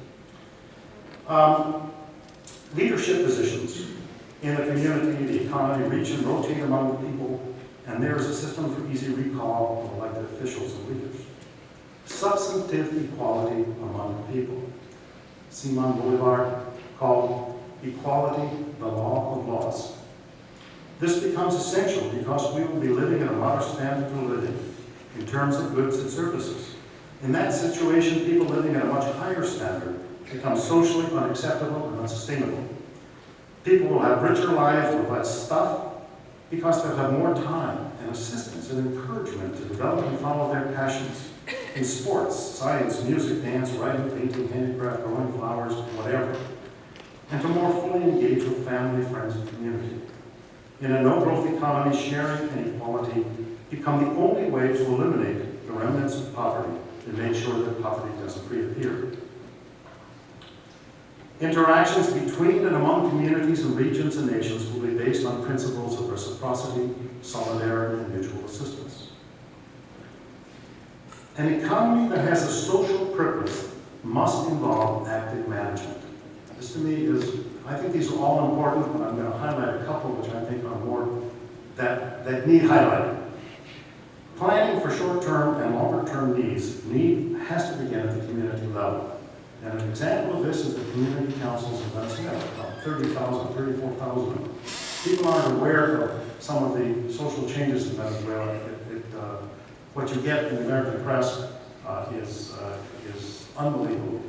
S3: Leadership positions in the community, the economy, reach and rotate among the people, and there is a system for easy recall of elected officials and leaders. Substantive equality among the people. Simon Bolivar called equality the law of laws. This becomes essential because we will be living at a modest standard of living in terms of goods and services. In that situation, people living at a much higher standard become socially unacceptable and unsustainable. People will have richer lives with less stuff because they'll have more time and assistance and encouragement to develop and follow their passions in sports, science, music, dance, writing, painting, handicraft, growing flowers, whatever, and to more fully engage with family, friends, and community. In a no-growth economy, sharing and equality become the only way to eliminate the remnants of poverty and make sure that poverty doesn't reappear. Interactions between and among communities and regions and nations will be based on principles of reciprocity, solidarity, and mutual assistance. An economy that has a social purpose must involve active management. This to me is, I think these are all important, but I'm going to highlight a couple which I think are more, that need highlighting. Planning for short-term and longer-term needs has to begin at the community level. And an example of this is the community councils in Venezuela, about 30,000, 34,000. People aren't aware of some of the social changes in Venezuela. What you get in the American press is unbelievable.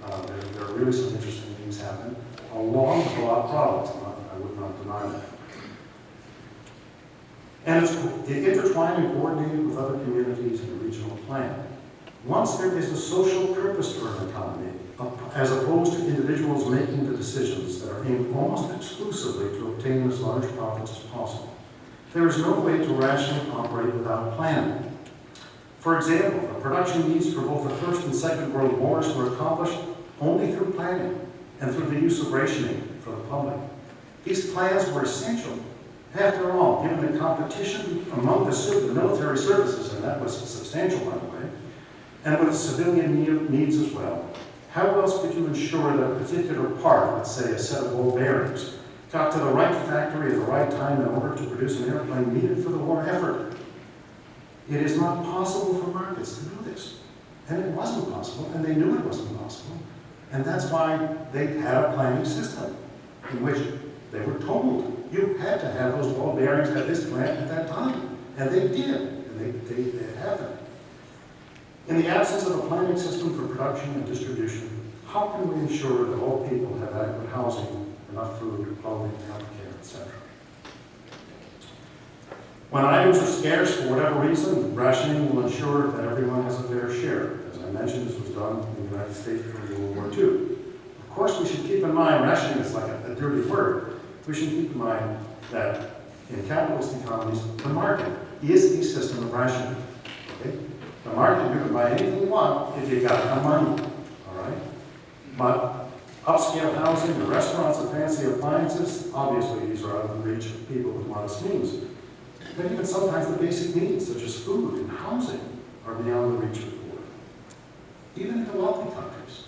S3: There are really some interesting things happening along with a lot of problems. I would not deny that. And it's intertwined and coordinated with other communities in a regional plan. Once there is a social purpose for an economy, as opposed to individuals making the decisions that are aimed almost exclusively to obtain as large profits as possible, there is no way to rationally operate without planning. For example, the production needs for both the First and Second World Wars were accomplished only through planning and through the use of rationing for the public. These plans were essential. After all, given the competition among the military services, and that was substantial, by the way, and with civilian needs as well, how else could you ensure that a particular part, let's say a set of ball bearings, got to the right factory at the right time in order to produce an airplane needed for the war effort? It is not possible for markets to do this. And it wasn't possible, and they knew it wasn't possible. And that's why they had a planning system in which they were told You had to have those ball bearings at this plant at that time. And they did. And they had them. In the absence of a planning system for production and distribution, how can we ensure that all people have adequate housing, enough food, clothing, health care, etc.? When items are scarce for whatever reason, rationing will ensure that everyone has a fair share. As I mentioned, this was done in the United States during World War II. Of course, we should keep in mind, rationing is like a dirty word. We should keep in mind that in capitalist economies, the market is a system of rationing. Okay? The market, you can buy anything you want if you've got enough money. All right? But upscale housing, the restaurants and fancy appliances, obviously these are out of the reach of people with modest means. But even sometimes the basic needs, such as food and housing, are beyond the reach of the poor, even in the wealthy countries.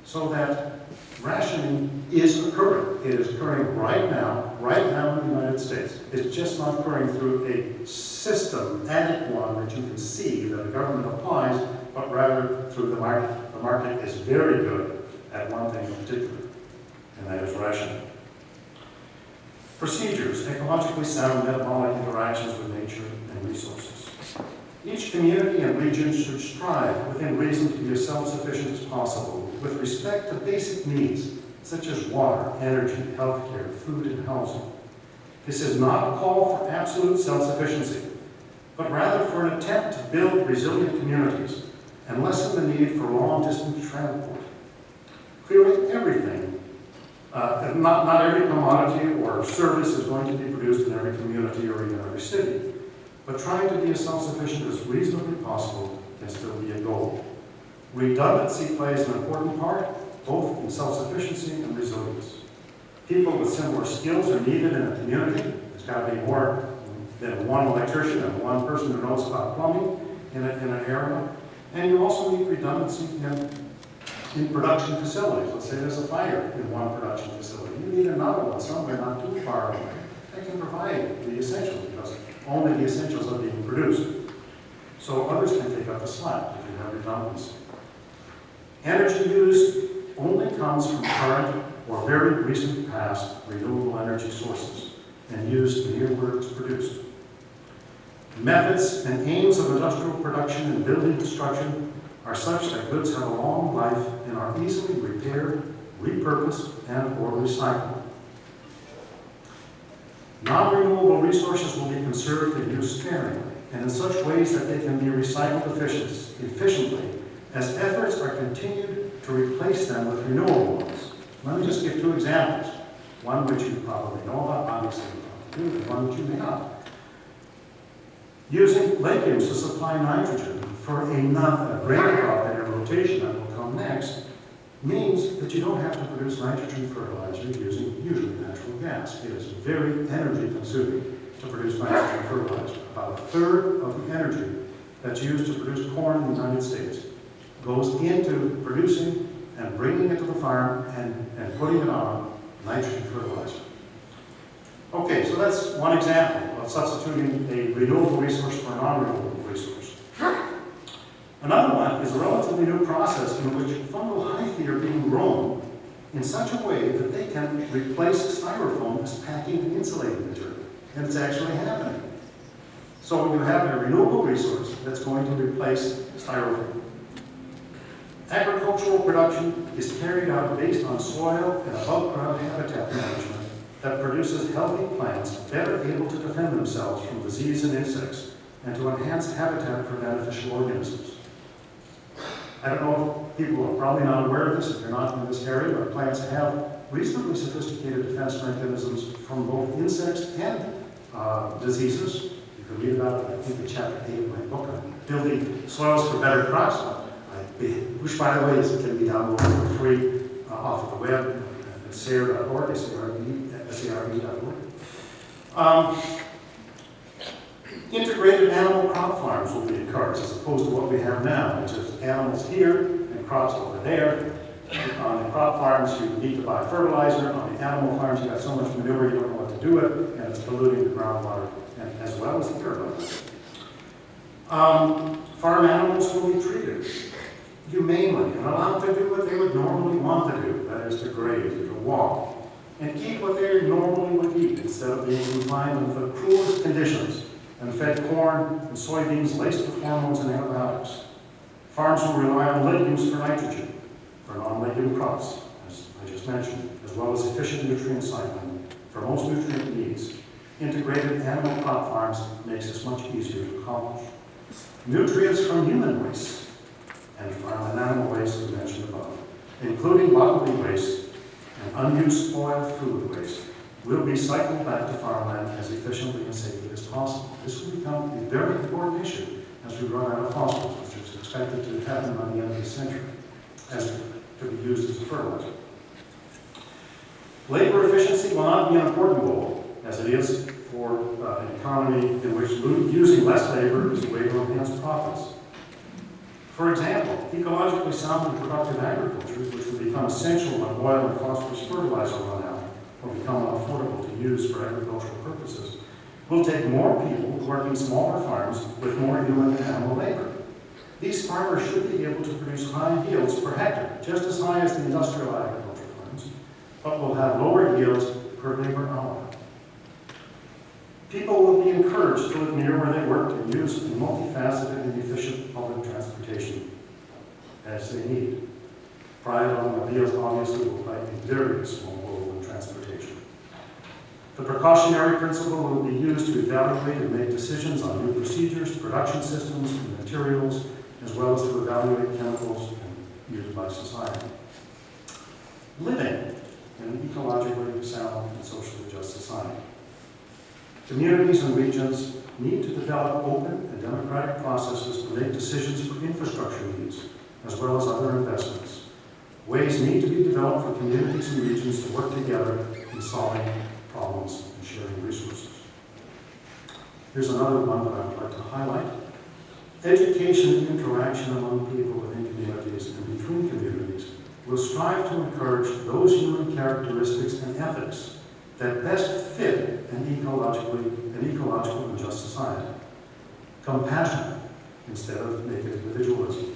S3: So that rationing is occurring. It is occurring right now in the United States. It's just not occurring through a systematic one that you can see that the government applies, but rather through the market. The market is very good at one thing in particular, and that is rationing. Procedures, ecologically sound metabolic interactions with nature and resources. Each community and region should strive within reason to be as self-sufficient as possible with respect to basic needs such as water, energy, healthcare, food, and housing. This is not a call for absolute self-sufficiency, but rather for an attempt to build resilient communities and lessen the need for long-distance transport. Clearly, everything not every commodity or service is going to be produced in every community or even every city, but trying to be as self-sufficient as reasonably possible can still be a goal. Redundancy plays an important part, both in self-sufficiency and resilience. People with similar skills are needed in a community. There's got to be more than one electrician and one person who knows about plumbing in an area. And you also need redundancy in production facilities. Let's say there's a fire in one production facility. You need another one somewhere not too far away that can provide the essentials, because only the essentials are being produced. So others can take up the slack if you have redundancy. Energy use only comes from current or very recent past renewable energy sources and used near where it's produced. Methods and aims of industrial production and building construction are such that goods have a long life and are easily repaired, repurposed, and or recycled. Non-renewable resources will be conserved and used sparingly, and in such ways that they can be recycled efficiently as efforts are continued to replace them with renewable ones. Let me just give two examples. One which you probably know about, obviously you probably do, and one which you may not. Using legumes to supply nitrogen for a grain crop in a rotation that will come next means that you don't have to produce nitrogen fertilizer using usually natural gas. It is very energy consuming to produce nitrogen fertilizer. About a third of the energy that's used to produce corn in the United States goes into producing and bringing it to the farm and putting it on nitrogen fertilizer. Okay, so that's one example of substituting a renewable resource for a non-renewable resource. Another one is a relatively new process in which fungal hyphae are being grown in such a way that they can replace styrofoam as packing and insulating material. And it's actually happening. So you have a renewable resource that's going to replace styrofoam. Agricultural production is carried out based on soil and above-ground habitat management that produces healthy plants better able to defend themselves from disease and insects and to enhance habitat for beneficial organisms. I don't know if people are probably not aware of this if you're not in this area, but plants have reasonably sophisticated defense mechanisms from both insects and diseases. You can read about it, I think, in chapter 8 of my book on building soils for better crops, which, by the way, can be downloaded for free off of the web at SARE.org, SARE.org. Integrated animal crop farms will be encouraged as opposed to what we have now, which is animals here and crops over there. On the crop farms, you need to buy fertilizer. On the animal farms, you got so much manure you don't know what to do with it, and it's polluting the groundwater as well as the air. Farm animals will be treated humanely and allowed to do what they would normally want to do, that is to graze or to walk. and eat what they normally would eat instead of being confined under the cruelest conditions and fed corn and soybeans laced with hormones and antibiotics. Farms will rely on legumes for nitrogen, for non-legume crops, as I just mentioned, as well as efficient nutrient cycling for most nutrient needs. Integrated animal crop farms makes this much easier to accomplish. Nutrients from human waste and farm and animal waste, as mentioned above, including bodily waste and unused spoiled food waste, will be cycled back to farmland as efficiently and safely as possible. This will become a very important issue as we run out of fossils, which is expected to happen by the end of the century, as to be used as a fertilizer. Labor efficiency will not be an important goal, as it is for an economy in which using less labor is a way to enhance profits. For example, ecologically sound and productive agriculture, which will become essential when oil and phosphorus fertilizer run out or become unaffordable to use for agricultural purposes, will take more people working smaller farms with more human and animal labor. These farmers should be able to produce high yields per hectare, just as high as the industrial agriculture farms, but will have lower yields per labor hour. People will be encouraged to live near where they work and use multifaceted and efficient public transportation as they need. Private automobiles obviously will play a very small role in transportation. The precautionary principle will be used to evaluate and make decisions on new procedures, production systems, and materials, as well as to evaluate chemicals used by society. Living in an ecologically sound and socially just society. Communities and regions need to develop open and democratic processes to make decisions for infrastructure needs, as well as other investments. Ways need to be developed for communities and regions to work together in solving problems and sharing resources. Here's another one that I would like to highlight. Education and interaction among people within communities and between communities will strive to encourage those human characteristics and ethics that best fit an ecological and just society. Compassion instead of naked individualism.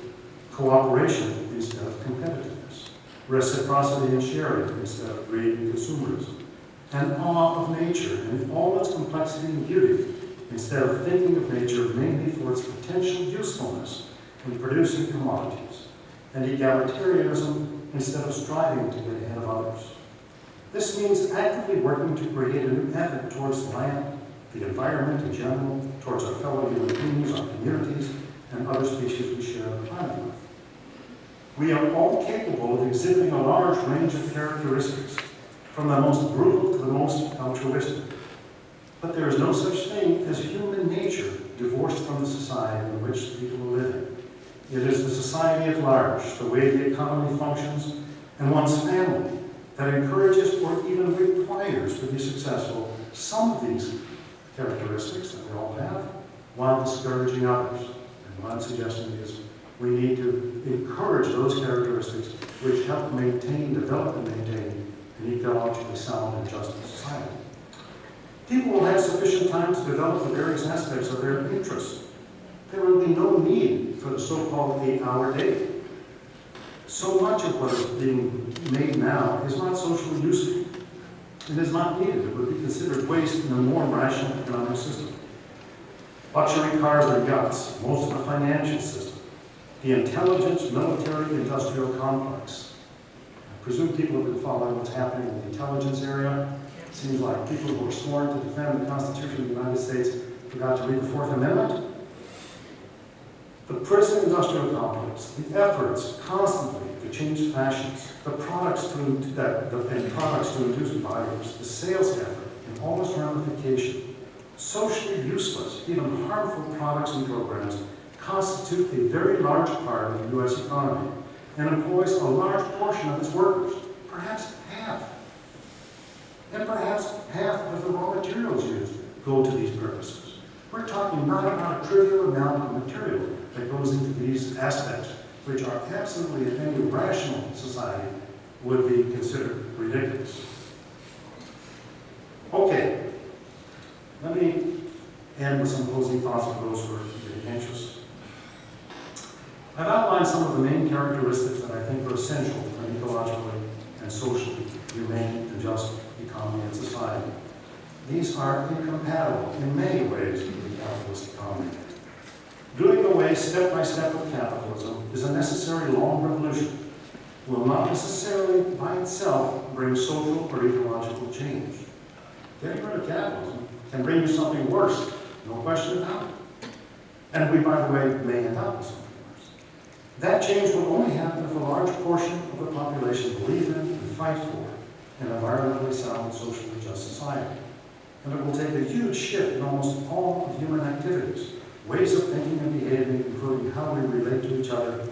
S3: Cooperation instead of competitiveness. Reciprocity and sharing instead of greed and consumerism. And awe of nature in all its complexity and beauty instead of thinking of nature mainly for its potential usefulness in producing commodities. And egalitarianism instead of striving to get ahead of others. This means actively working to create a new ethic towards the land, the environment in general, towards our fellow human beings, our communities, and other species we share the planet with. We are all capable of exhibiting a large range of characteristics, from the most brutal to the most altruistic. But there is no such thing as human nature divorced from the society in which people are living. It is the society at large, the way the economy functions, and one's family that encourages or even requires to be successful some of these characteristics that we all have, while discouraging others. And what I'm suggesting is we need to encourage those characteristics which help develop and maintain an ecologically sound and just society. People will have sufficient time to develop the various aspects of their interests. There will be no need for the so-called 8-hour day. So much of what is being made now is not socially useful. It is not needed. It would be considered waste in a more rational economic system. Luxury cars and yachts, most of the financial system, the intelligence, military, industrial complex. I presume people have been following what's happening in the intelligence area. It seems like people who were sworn to defend the Constitution of the United States forgot to read the Fourth Amendment. The prison industrial complex, the efforts constantly to change fashions, the products to induce buyers, the sales effort, and all its ramification, socially useless, even harmful products and programs constitute a very large part of the U.S. economy and employs a large portion of its workers, perhaps half. And perhaps half of the raw materials used go to these purposes. We're talking not about a trivial amount of material that goes into these aspects, which are absolutely in any rational society would be considered ridiculous. Okay, let me end with some closing thoughts for those who are getting anxious. I've outlined some of the main characteristics that I think are essential for an ecologically and socially humane and just economy and society. These are incompatible in many ways with the capitalist economy. Doing away step by step with capitalism is a necessary long revolution. Will not necessarily by itself bring social or ecological change. Getting rid of capitalism can bring you something worse, no question about it. And we, by the way, may end up with something worse. That change will only happen if a large portion of the population believe in and fight for an environmentally sound, socially just society. And it will take a huge shift in almost all of human activities, ways of thinking and behaving, including how we relate to each other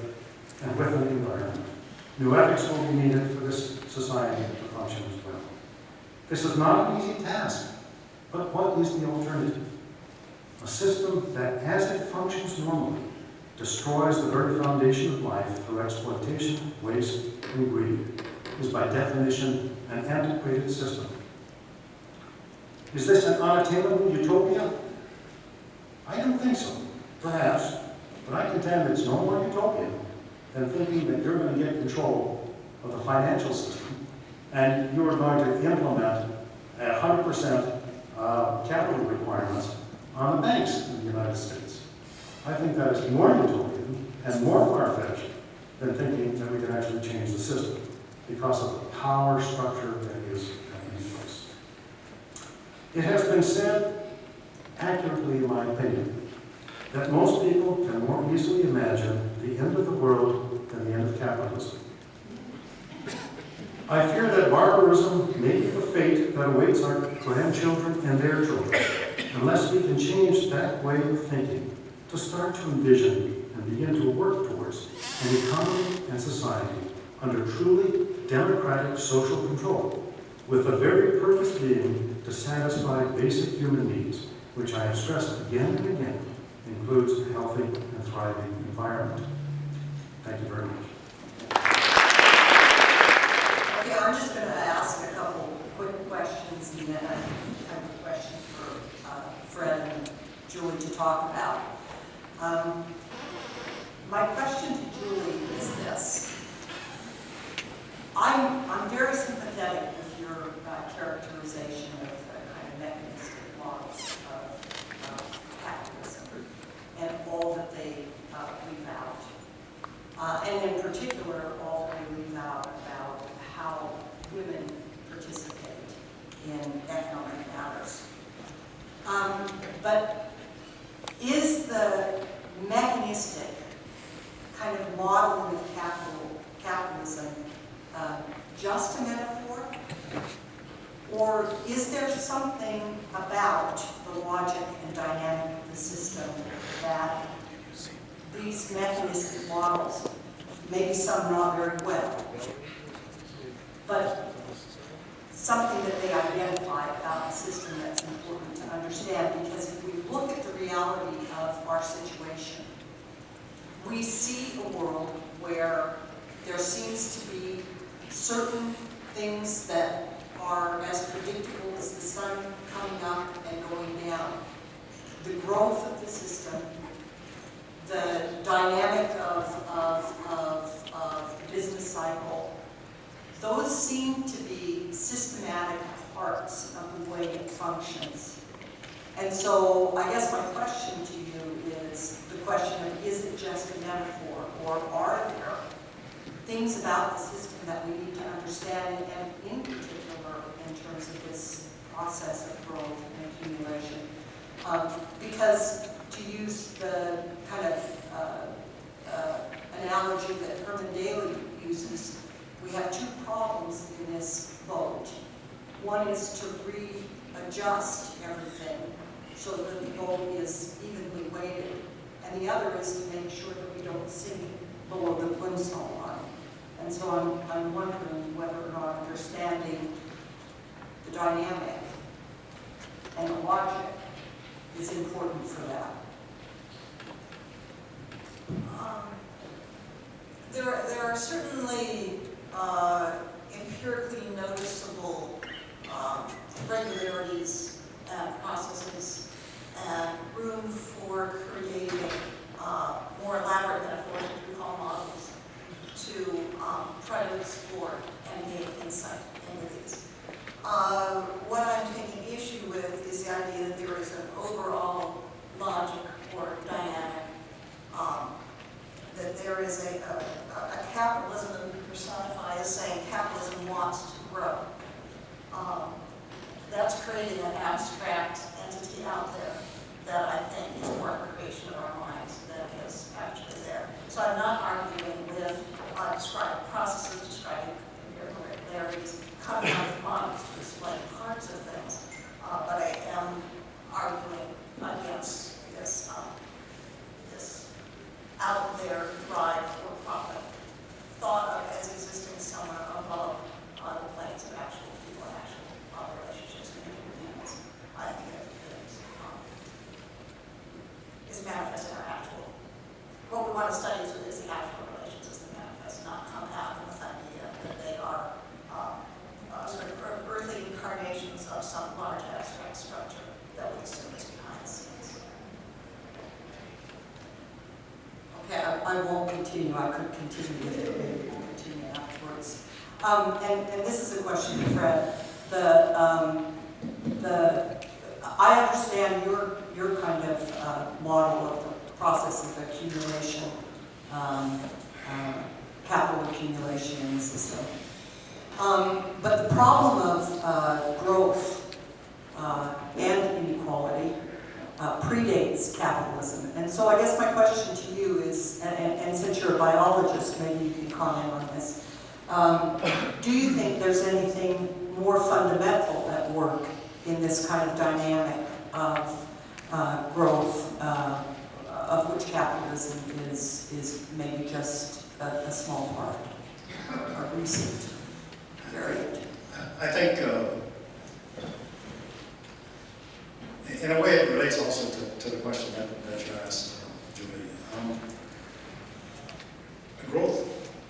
S3: and within the environment. New ethics will be needed for this society to function as well. This is not an easy task, but what is the alternative? A system that, as it functions normally, destroys the very foundation of life through exploitation, waste, and greed, is by definition an antiquated system. Is this an unattainable utopia? I don't think so, perhaps, but I contend it's no more utopian than thinking that you're going to get control of the financial system and you are going to implement 100% capital requirements on the banks in the United States. I think that is more utopian and more far-fetched than thinking that we can actually change the system because of the power structure that is in place. It has been said, accurately in my opinion, that most people can more easily imagine the end of the world than the end of capitalism. I fear that barbarism may be the fate that awaits our grandchildren and their children, unless we can change that way of thinking to start to envision and begin to work towards an economy and society under truly democratic social control, with the very purpose being to satisfy basic human needs, which I have stressed again and again, includes a healthy and thriving environment. Thank you very much.
S1: Okay, I'm just going to ask a couple quick questions, and then I have a question for Fred and Julie to talk about. My question to Julie is this. I'm very sympathetic with your characterization of the kind of mechanistic models of capitalism and all that they leave out. And in particular, all that they leave out about how women participate in economic matters. But is the mechanistic kind of modeling of capitalism just a metaphor? Or is there something about the logic and dynamic of the system that these mechanistic models, maybe some not very well, but something that they identify about the system that's important to understand? Because if we look at the reality of our situation, we see a world where there seems to be certain things that are as predictable as the sun coming up and going down. The growth of the system, the dynamic of the business cycle, those seem to be systematic parts of the way it functions. And so I guess my question to you is the question of, is it just a metaphor, or are there things about the system that we need to understand, and in particular in terms of this process of growth and accumulation? Because to use the kind of analogy that Herman Daly uses, we have two problems in this boat. One is to readjust everything so that the boat is evenly weighted, and the other is to make sure that we don't sink below the brimstone line. And so I'm wondering whether or not understanding the dynamic and the logic is important for that.
S2: There are certainly empirically noticeable regularities and processes and room for creating more elaborate metaphors, which we call models, to try to explore and make So I'm not arguing with describing processes, describing irregularities, coming out with models to explain parts of things, but I am arguing against this, this out there drive for profit, thought of as existing somewhere above the planes of actual people and actual relationships and humans. I think it is manifest in our actual. What we want to study is the actual relations as they manifest, not come out with the idea that they are sort of earthly incarnations of some large abstract structure that we assume is behind the scenes.
S1: Okay, I won't continue. I could continue with it. Maybe we'll continue afterwards. And this is a question to Fred. I understand your kind of model of the process of accumulation, capital accumulation in the system. But the problem of growth and inequality predates capitalism. And so I guess my question to you is, and since you're a biologist, maybe you can comment on this, do you think there's anything more fundamental at work in this kind of dynamic of growth, of which capitalism is maybe just a small part, a recent variant?
S4: I think, in a way, it relates also to the question that you asked, Julie. Growth,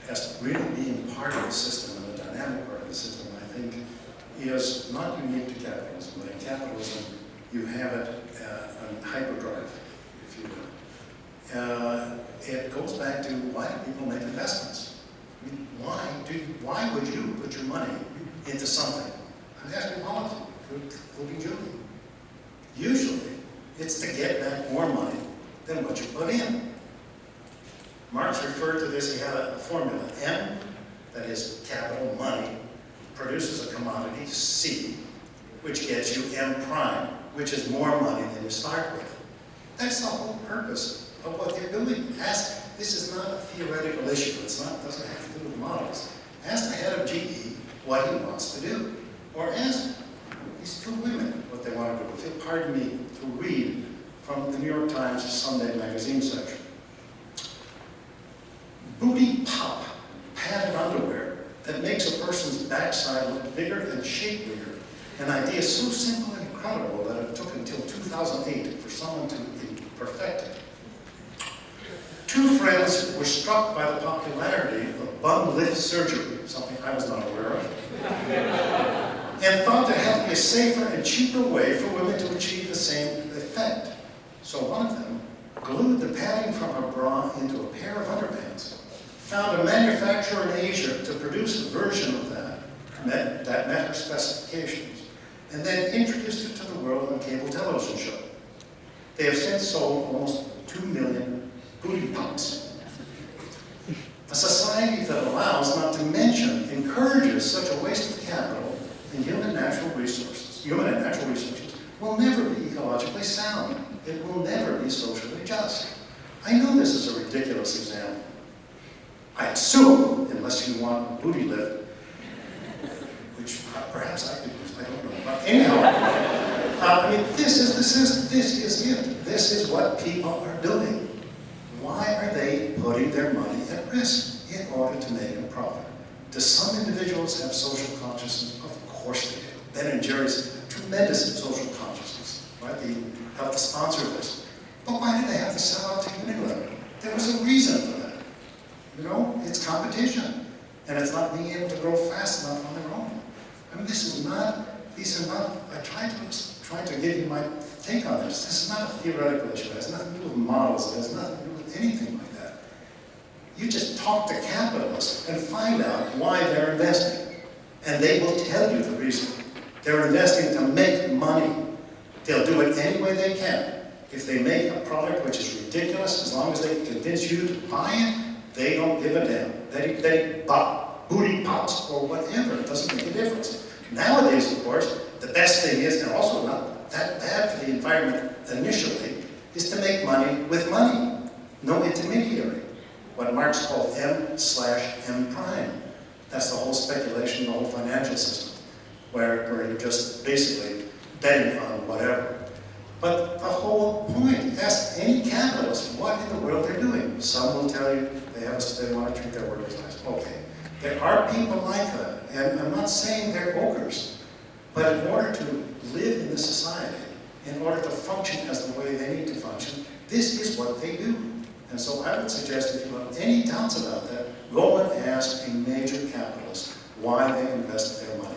S4: as really being part of the system and the dynamic part of the system, I think, is not unique to capitalism. But in capitalism, you have it on hyperdrive, if you will. It goes back to why do people make investments? I mean, why would you put your money into something? I'm asking all of you, including Julie. Usually, it's to get back more money than what you put in. Marx referred to this, he had a formula. M, that is capital, money, produces a commodity, C, which gets you M prime, which is more money than you start with. That's the whole purpose of what they're doing. This is not a theoretical issue. It doesn't have to do with models. Ask the head of GE what he wants to do. Or ask these two women what they want to do. If you'll pardon me to read from the New York Times Sunday magazine section. Booty pop padded underwear that makes a person's backside look bigger and shapelier. An idea so simple and incredible that it took until 2008 for someone to perfect it. Two friends were struck by the popularity of bum lift surgery, something I was not aware of, and thought there had to be a safer and cheaper way for women to achieve the same effect. So one of them glued the padding from her bra into a pair of underpants, found a manufacturer in Asia to produce a version of that met her specifications, and then introduced it to the world on a cable television show. They have since sold almost 2 million booty pops. A society that allows, not to mention, encourages such a waste of capital in human and natural resources will never be ecologically sound. It will never be socially just. I know this is a ridiculous example. I assume, unless you want a booty lift, which perhaps I could use, I don't know. But anyhow, I mean, this is the system. This is it. This is what people are doing. Why are they putting their money at risk in order to make a profit? Do some individuals have social consciousness? Of course they do. Ben and Jerry's tremendous social consciousness, right? They helped to sponsor this. But why did they have to sell out to Unilever? There was a reason for that. You know, it's competition. And it's not being able to grow fast enough on their own. I mean, these are not, I tried to give you my take on this. This is not a theoretical issue. It has nothing to do with models. It has nothing to do with anything like that. You just talk to capitalists and find out why they're investing. And they will tell you the reason. They're investing to make money. They'll do it any way they can. If they make a product which is ridiculous, as long as they convince you to buy it, they don't give a damn. They pop booty pops or whatever. It doesn't make a difference. Nowadays, of course, the best thing is, and also not that bad for the environment initially, is to make money with money. No intermediary. what Marx called M/M prime. That's the whole speculation, the whole financial system, where you're just basically betting on whatever. But the whole point, ask any capitalist what in the world they're doing. Some will tell you they want to treat their workers nice. Okay. There are people like that, and I'm not saying they're ogres, but in order to live in this society, in order to function as the way they need to function, this is what they do. And so I would suggest if you have any doubts about that, go and ask a major capitalist why they invest their money.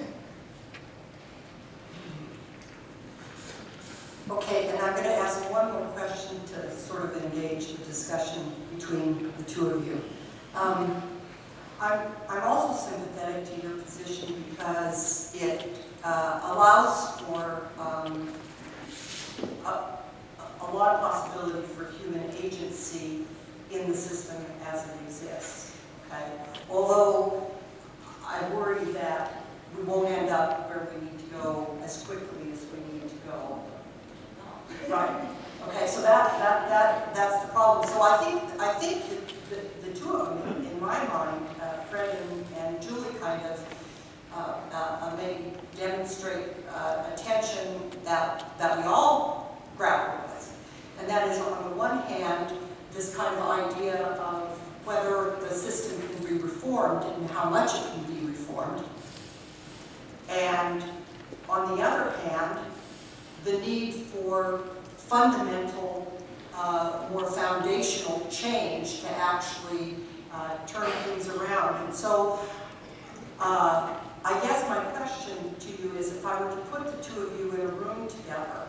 S1: Okay, and I'm going to ask one more question to sort of engage the discussion between the two of you. I'm also sympathetic to your position because it allows for a lot of possibility for human agency in the system as it exists. Okay? Although I worry that we won't end up where we need to go as quickly as we need to go. Right. Okay, so that's the problem. So I think the two of them, in my mind, Fred and Julie, kind of maybe demonstrate a tension that we all grapple with, and that is on the one hand this kind of idea of whether the system can be reformed and how much it can be reformed, and on the other hand, the need for fundamental, more foundational change to actually turn things around. And so, I guess my question to you is, if I were to put the two of you in a room together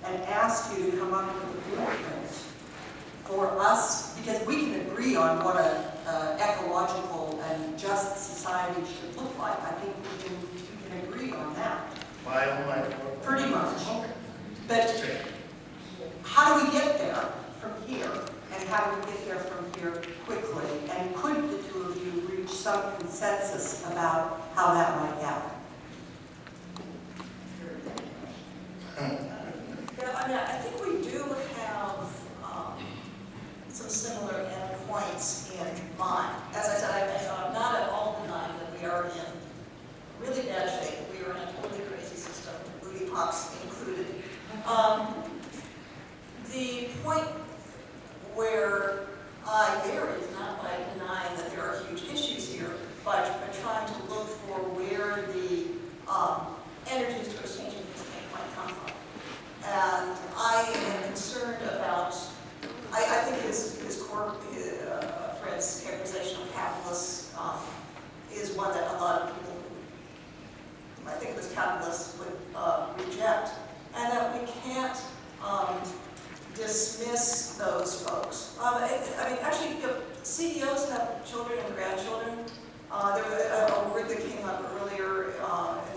S1: and ask you to come up with a blueprint for us, because we can agree on what an ecological and just society should look like. I think we can agree on that. Pretty much. But how do we get there from here? And how do we get there from here quickly? And could the two of you reach some consensus about how that might happen?
S2: Yeah, I mean, I think we do have some similar endpoints in mind. As I said, I'm not at all denying that we are in really bad shape. We are in a totally crazy system, booty pops included. The point where I vary is not by denying that there are huge issues here, but by trying to look for where the energy towards changing this might come from. And I am concerned about, I think Fred's characterization of capitalists is one that a lot of people, I think of as capitalists, would reject, and that we can't dismiss those folks. I mean, actually, CEOs have children and grandchildren. There was a word that came up earlier in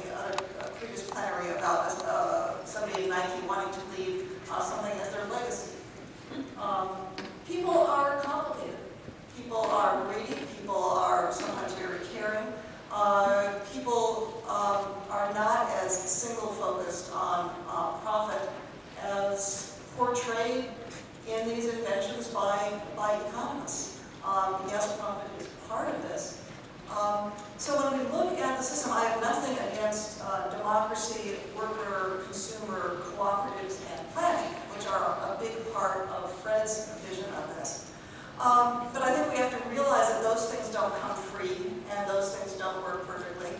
S2: the other previous plenary about somebody at Nike wanting to leave something as their legacy. People are complicated. People are greedy. People are sometimes very caring. People are not as single-focused on profit as portrayed in these inventions by economists. Yes, profit is part of this. So when we look at the system, I have nothing against democracy, worker, consumer, cooperatives, and planning, which are a big part of Fred's vision of this. But I think we have to realize that those things don't come free, and those things don't work perfectly,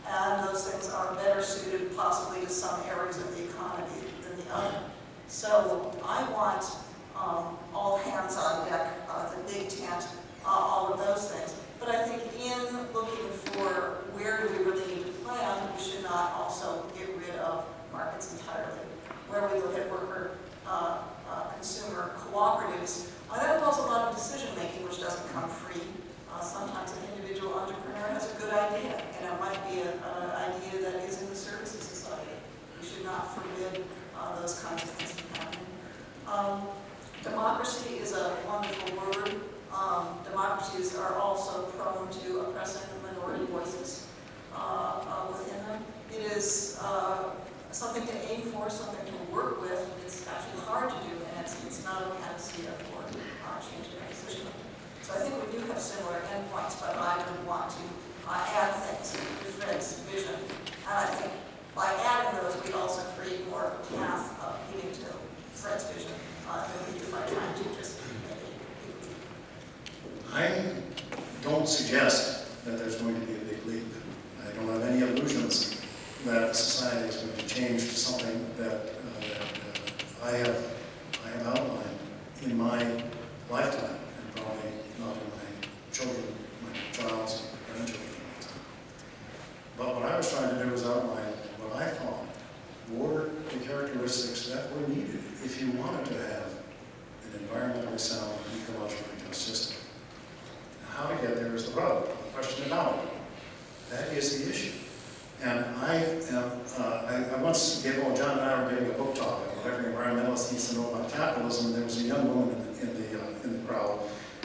S2: and those things are better suited possibly to some areas of the economy than the other. So I want all hands on deck, the big tent, all of those things. But I think in looking for where do we really need to plan, we should not also get rid of markets entirely. Where we look at worker, consumer cooperatives, that involves a lot of decision making, which doesn't come free. Sometimes an individual entrepreneur has a good idea, and it might be an idea that is in the service of society. We should not forbid those kinds of things from happening. Democracy is a wonderful word. Democracies are also prone to oppressing the minority voices within them. It is something to aim for, something to work with. It's actually hard to do, and it's not a panacea for changing the system. So I think we do have similar endpoints, but I would want to add things to Fred's vision. And I think by adding those, we'd also create more of a path of getting to Fred's vision than we do by trying to just make it.
S4: I don't suggest that there's going to be a big leap. I don't have any illusions that society is going to change to something that I have outlined in my lifetime, and probably not in my child's and grandchildren's lifetime. But what I was trying to do was outline what I thought were the characteristics that were needed if you wanted to have an environmentally sound, ecologically just system. How to get there is the rub, the question about it. That is the issue. And I once gave, John and I were giving a book talk on what every environmentalist needs to know about capitalism, and there was a young woman in the crowd,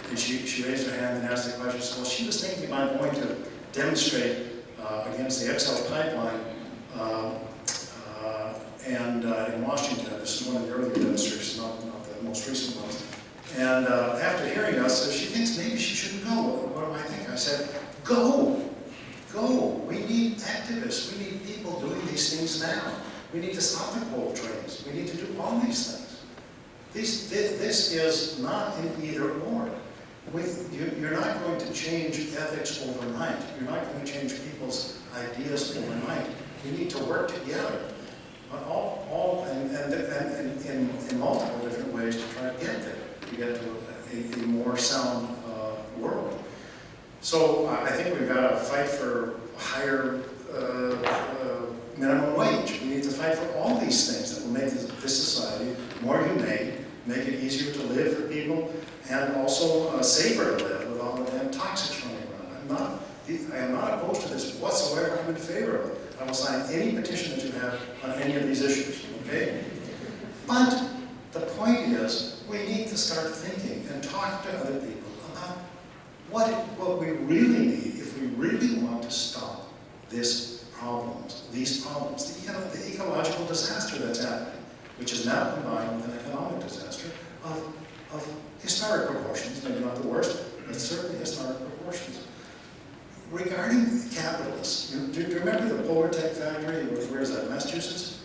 S4: and she raised her hand and asked the question, well, she was thinking about going to demonstrate against the XL pipeline in Washington. This is one of the earlier demonstrations, not the most recent ones. And after hearing us, she thinks maybe she shouldn't go. What do I think? I said, go. Go. We need activists. We need people doing these things now. We need to stop the coal trains. We need to do all these things. This is not an either or. You're not going to change ethics overnight. You're not going to change people's ideas overnight. We need to work together, in multiple different ways to try to get there, to get to a more sound world. So I think we've got to fight for higher minimum wage. We need to fight for all these things that will make this society more humane, make it easier to live for people, and also safer to live with all the damn toxics running around. I am not opposed to this whatsoever. I'm in favor of it. I will sign any petition that you have on any of these issues, okay? But the point is, we need to start thinking and talk to other people about what we really need if we really want to stop these problems, the ecological disaster that's happening, which is now combined with an economic disaster of historic proportions, maybe not the worst, but certainly historic proportions. Regarding capitalists, do you remember the Polar Tech factory? Where is that, Massachusetts?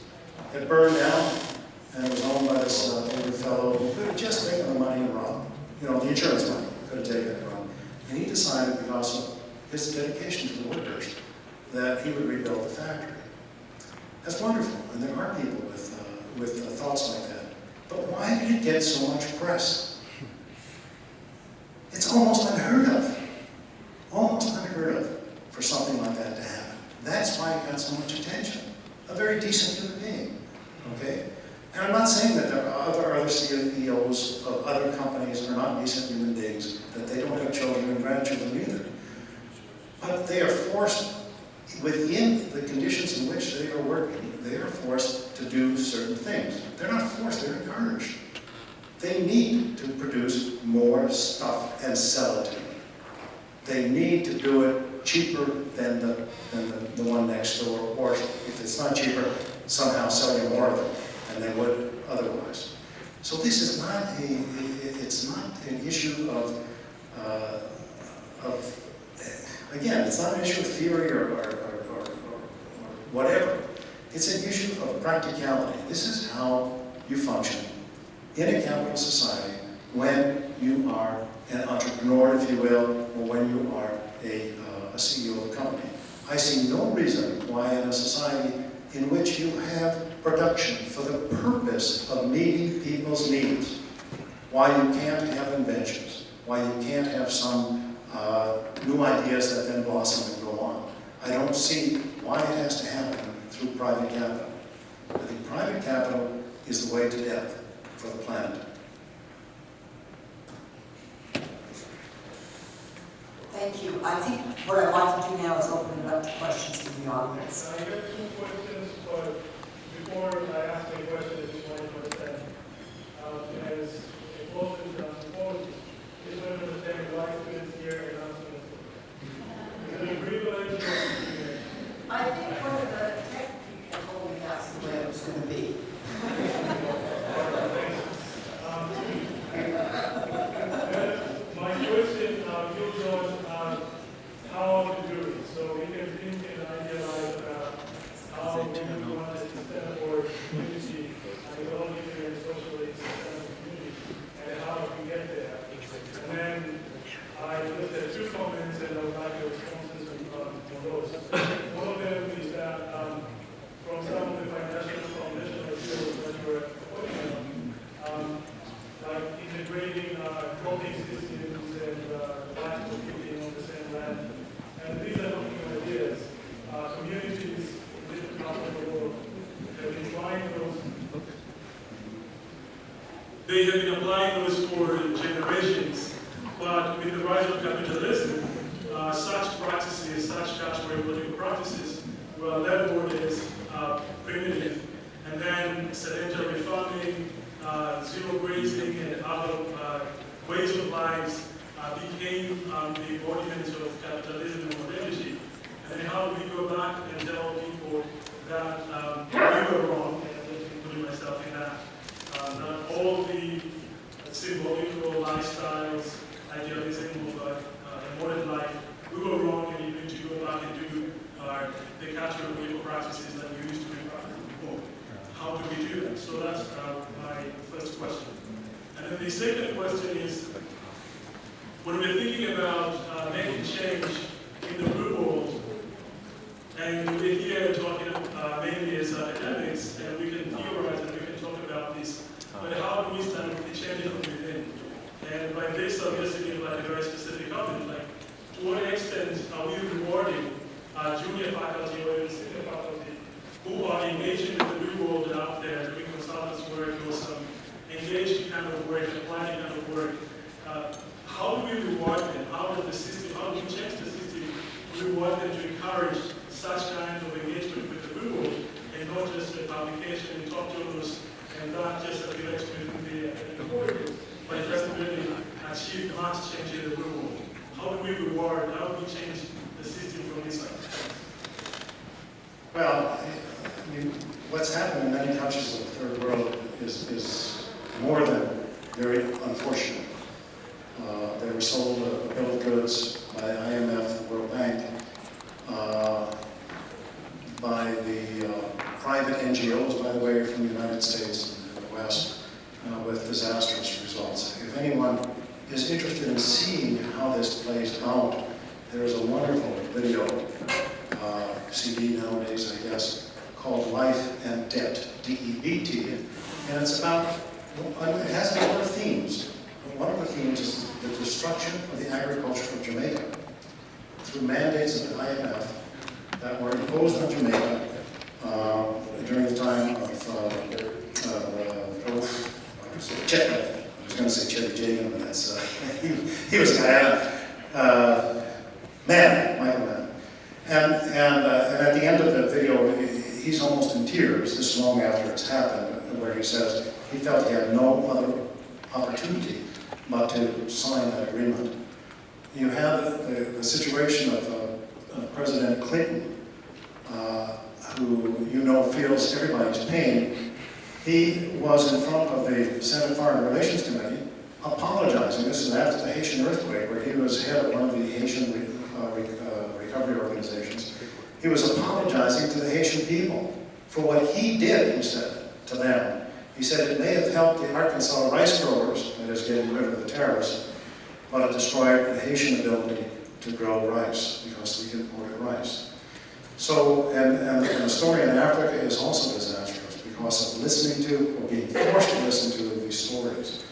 S4: It burned down, and it was owned by this older fellow who could have just taken the money and run. You know, the insurance money, could have taken it and run. And he decided, because of his dedication to the workers, that he would rebuild the factory. That's wonderful, and there are people with thoughts like that. But why did it get so much press? It's almost unheard of. Almost unheard of for something like that to happen. That's why it got so much attention. A very decent human being, okay? And I'm not saying that there are other CEOs of other companies are not decent human beings, that they don't have children and grandchildren either. But they are forced, within the conditions in which they are working, they are forced to do certain things. They're not forced, they're encouraged. They need to produce more stuff and sell it to them. They need to do it cheaper than the one next door, or if it's not cheaper, somehow sell you more of them than they would otherwise. So this is not it's not an issue of again, it's not an issue of theory or whatever. It's an issue of practicality. This is how you function in a capital society when you are an entrepreneur, if you will, or when you are a CEO of a company. I see no reason why in a society in which you have production for the purpose of meeting people's needs, why you can't have inventions, why you can't have some new ideas that then blossom and go on. I don't see why it has to happen through private capital. I think private capital is the way to death for the planet.
S1: Thank you. I think what I'd like to do now is open it up to questions from the audience.
S5: I have two questions, but before I ask my question, I just want to understand. As a closing suppose is going to understand why students here and not students. Is it a privilege?
S1: I think one of the tech people told me that's the way it was going to be.
S5: My question integrating cropping systems and livestock keeping on the same land. And these are not new ideas. Communities in different parts of the world have been trying those. They have been applying those for generations, but with the rise of capitalism, such practices, such category political practices, were labeled as primitive, and then sedentary farming, zero grazing, and other ways of life became the embodiment of capitalism and modernity. And then how do we go back and tell people that we were wrong, and including myself in that, that all the symbolical lifestyles, idealism of a modern life, we were wrong, and you need to go back and do the cultural political practices that we used to be practicing before. How do we do that? So that's my first question. And then the second question is, when we're thinking about making change in the real world, and we're here talking mainly as academics, and we can theorize and we can talk about this, but how do we start with the change from within? And by this, I'm just thinking like a very specific comment, like to what extent are we rewarding junior faculty or even senior faculty who are engaging in the real world and out there doing consultants work or some engaged kind of work, applying kind of work? How do we reward them? How does the system, how do we change the system to reward them to encourage such kind of engagement with the real world and not just the publication and talk journals and that just appears within the corridors, but it doesn't really achieve much change in the real world? How do we reward, how do we change the system from inside?
S4: Well, I mean, what's happened in many countries of the third world is more than very unfortunate. They were sold a bill of goods by IMF, World Bank, by the private NGOs, by the way, from the United States and the West, with disastrous results. If anyone is interested in seeing how this plays out, there is a wonderful video, CD nowadays, I guess, called Life and Debt, D-E-B-T, and it's about, it has a lot of themes. One of the themes is the destruction of the agriculture of Jamaica through mandates of the IMF that were imposed on Jamaica during the time of Chet. I was going to say Chevy Jagan, but that's he was Guyana. Michael Mann. And at the end of the video, he's almost in tears, this long after it's happened, where he says he felt he had no other opportunity but to sign that agreement. You have the situation of President Clinton, who you know feels everybody's pain. He was in front of the Senate Foreign Relations Committee apologizing. This is after the Haitian earthquake, where he was head of one of the Haitian recovery organizations. He was apologizing to the Haitian people for what he did, he said, to them. He said it may have helped the Arkansas rice growers, that is getting rid of the tariffs, but it destroyed the Haitian ability to grow rice because we imported rice. So, and the story in Africa is also disastrous because of listening to or being forced to listen to these stories.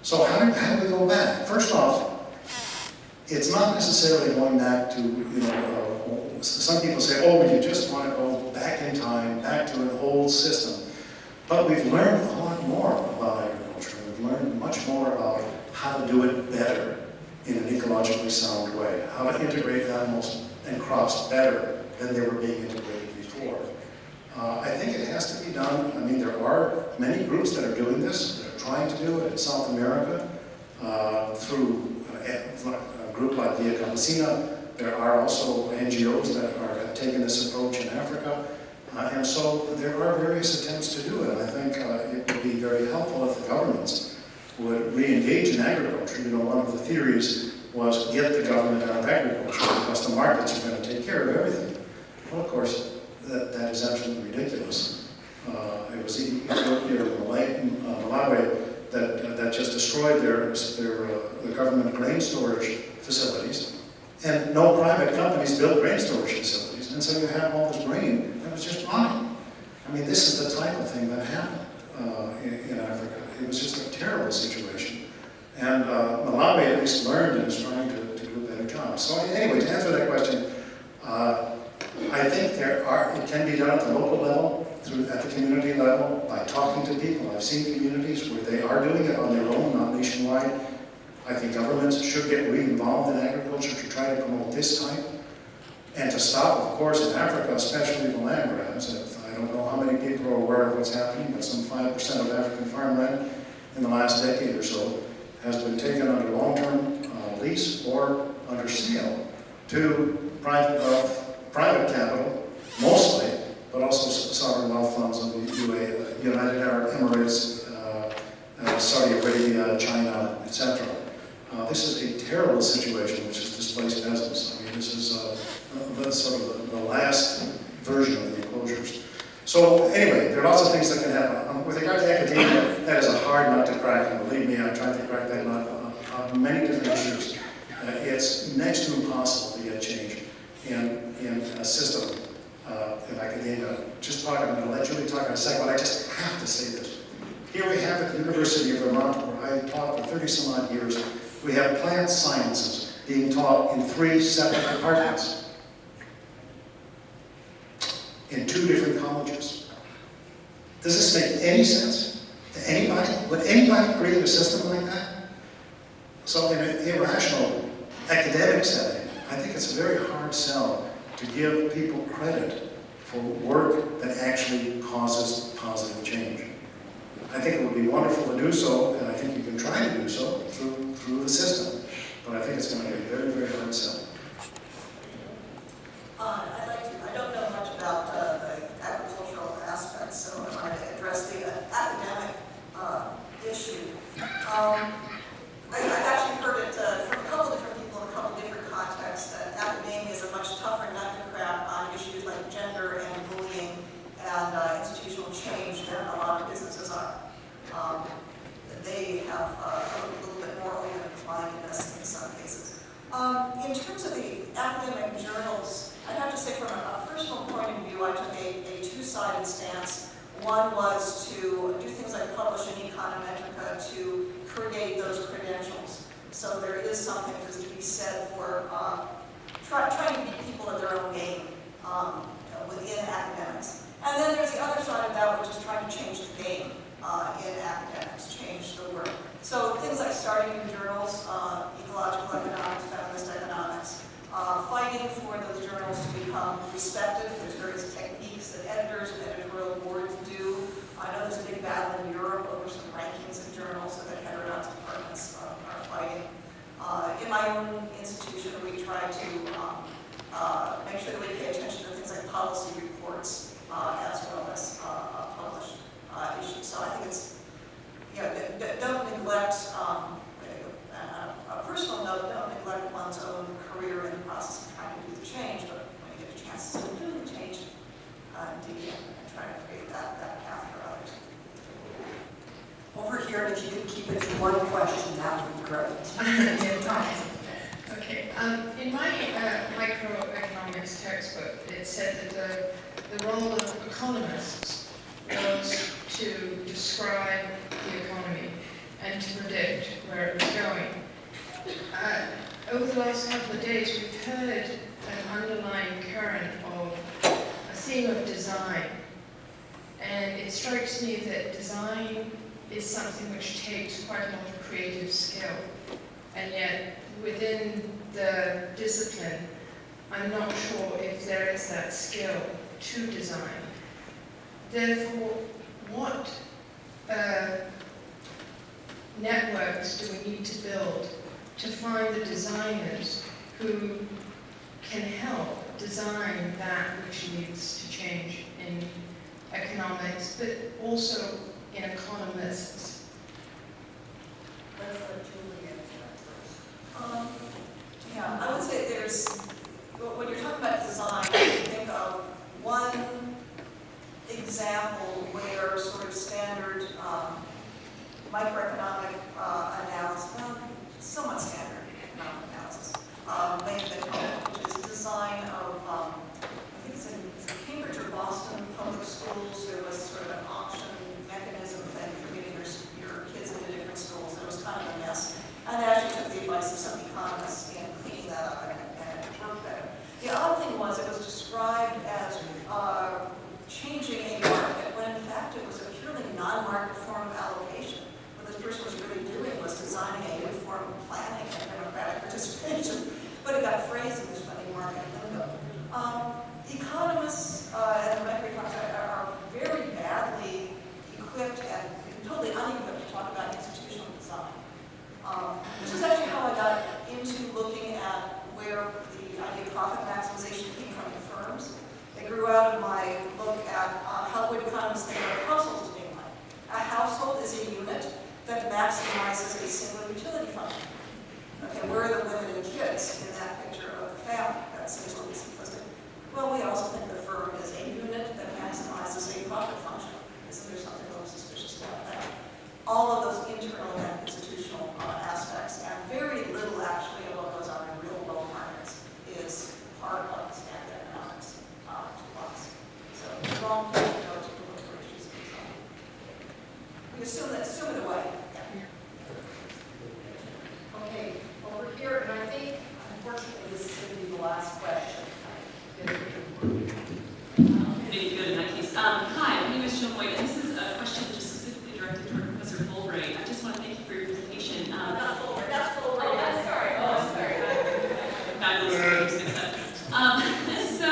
S4: So how do we go back? First off, it's not necessarily going back to, some people say, oh, you just want to go back in time, back to an old system. But we've learned a lot more about agriculture. We've learned much more about how to do it better in an ecologically sound way, how to integrate animals and crops better than they were being integrated before. I think it has to be done. I mean, there are many groups that are doing this, that are trying to do it in South America through a group like Via Campesina. There are also NGOs that have taken this approach in Africa. And so there are various attempts to do it. I think it would be very helpful if the governments would re-engage in agriculture. You know, one of the theories was get the government out of agriculture because the markets are going to take care of everything. Well, of course, that is absolutely ridiculous. It was Ethiopia or Malawi that just destroyed the government grain storage facilities, and no private companies built grain storage facilities, and so you have all this grain that was just running. I mean, this is the type of thing that happened in Africa. It was just a terrible situation. And Malawi at least learned and is trying to do a better job. So anyway, to answer that question, I think it can be done at the local level, at the community level, by talking to people. I've seen communities where they are doing it on their own, not nationwide. I think governments should get re-involved in agriculture to try to promote this type. And to stop, of course, in Africa, especially the land grabs. I don't know how many people are aware of what's happening, but some 5% of African farmland in the last decade or so has been taken under long-term lease or under sale to private capital, mostly, but also sovereign wealth funds of the United Arab Emirates, Saudi Arabia, China, etc. This is a terrible situation which has displaced peasants. I mean, this is sort of the last version of the enclosures. So anyway, there are lots of things that can happen. With regard to academia, that is a hard nut to crack, and believe me, I've tried to crack that nut on many different issues. It's next to impossible to get change in a system in academia. I'm going to let Julie talk in a second, but I just have to say this. Here we have at the University of Vermont, where I taught for 30 some odd years, we have plant sciences being taught in 3 separate departments in 2 different colleges. Does this make any sense to anybody? Would anybody create a system like that? So in an irrational academic setting, I think it's a very hard sell to give people credit for work that actually causes positive change. I think it would be wonderful to do so, and I think you can try to do so through the system, but I think it's going to be a very, very hard sell.
S2: I don't know much about the agricultural aspects, so I'm going to address the academic issue. I've actually heard it from a couple different people in a couple different contexts that academia is a much tougher nut to crack on issues like gender and bullying and institutional change than a lot of businesses are. They have a little bit more open-mindedness in some cases. In terms of the academic journals, I'd have to say from a personal point of view, I took a two-sided stance. One was to do things like publish in Econometrica to create those credentials. So there is something to be said for trying to beat people at their own game within academics. And then there's the other side of that, which is trying to change the game in academics, change the work. So things like starting new journals, ecological economics, feminist economics, fighting for those journals to become respected. There's various techniques that editors and editorial boards do. I know there's a big battle in Europe over some rankings of journals so that heterodox departments are fighting. In my own institution, we try to make sure that we pay attention to things like policy reports as well as published issues. So I think it's, don't neglect, a personal note, don't neglect one's own career in the process of trying to do the change, but when you get a chance to do the change, dig in and try to create that path for others.
S1: Over here, and if you could keep it to one question, that would be great.
S6: Okay. In my microeconomics textbook, it said that the role of economists was to describe the economy and to predict where it was going. Over the last couple of days, we've heard an underlying current of a theme of design. And it strikes me that design is something which takes quite a lot of creative skill. And yet, within the discipline, I'm not sure if there is that skill to design. Therefore, what networks do we need to build to find the designers who can help design that which needs to change in economics, but also in economists?
S2: Let's let Julie answer that first. Yeah, I would say there's, when you're talking about design, you think of one example where sort of standard microeconomic analysis, well, somewhat standard economic analysis, may have been called, which is design of, I think it's in Cambridge or Boston public schools. There was sort of an auction mechanism thing for getting your informed planning and democratic participation, but it got phrased in this funny market lingo. Economists and the Plenary are very badly equipped and totally unequipped to talk about institutional design. This is actually how I got into looking at where the idea of profit maximization came from in firms. It grew out of my look at how would economists think of households as being like. A household is a unit that maximizes a single utility function. Okay, where are the women and kids in that picture of the family? That seems a little simplistic. Well, we also think the firm is a unit that maximizes a profit function. Isn't there something a little suspicious about that? All of those internal and institutional aspects, and very little actually of what goes on in real world markets is part of standard economics to us. So wrong place to go to look for issues of design. We assume it away. Yeah.
S1: Okay, over here, and I think, unfortunately, this is going to be the last question.
S7: Pretty good in that case. Hi, my name is Jill Boyd, and this is a question just specifically directed toward Professor Fulbright. I just want to thank you for your presentation.
S1: Not Fulbright.
S7: Oh, I'm sorry. So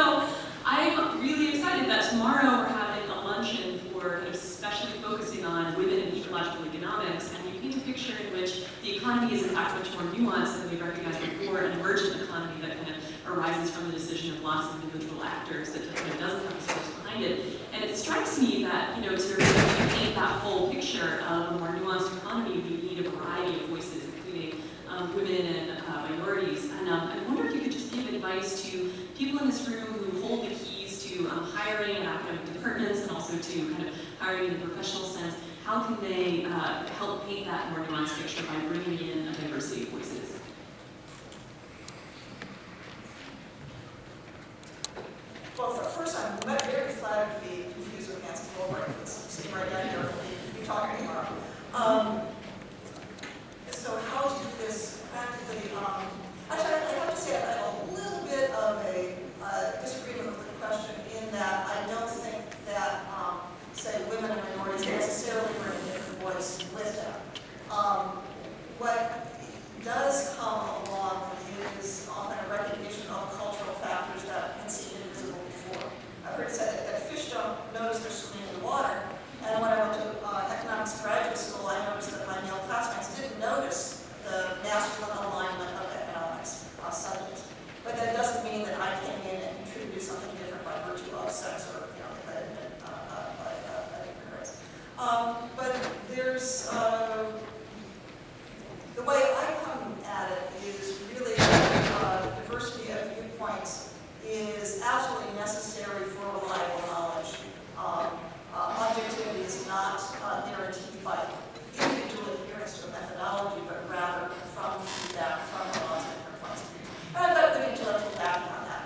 S7: I'm really excited that tomorrow we're having a luncheon for kind of specially focusing on women in ecological economics, and you paint a picture in which the economy is in fact much more nuanced than we recognized before, an emergent economy that kind of arises from the decision of lots of individual actors that kind of doesn't have a source behind it. And it strikes me that, to really paint that full picture of a more nuanced economy, we need a variety of voices, including women and minorities. And I wonder if you could just give advice to people in this room who hold the keys to hiring in academic departments and also to kind of hiring in the professional sense. How can they help paint that more nuanced picture by bringing in a diversity of voices?
S2: Well, first, I'm very flattered to be confused with Nancy Fulbright. It's sitting right down here. We'll be talking tomorrow. So how to do this practically? Actually, I have to say I have a little bit of a disagreement with the question in that I don't think that, say, women and minorities necessarily bring a different voice with them. What does come along is often a recognition of cultural factors that can seem invisible before. I've heard it said that fish don't notice they're swimming in the water, and when I went to economics graduate school, I noticed that my male classmates didn't notice the masculine alignment of economics subjects. But that doesn't mean that I came in and contributed something different by virtue of sex or, if I had been a different race. But there's, the way I come at it is really diversity of viewpoints is absolutely necessary for reliable knowledge. Objectivity is not guaranteed by individual adherence to a methodology, but rather from feedback from lots of different points of view. And I've got good intellectual backing on that.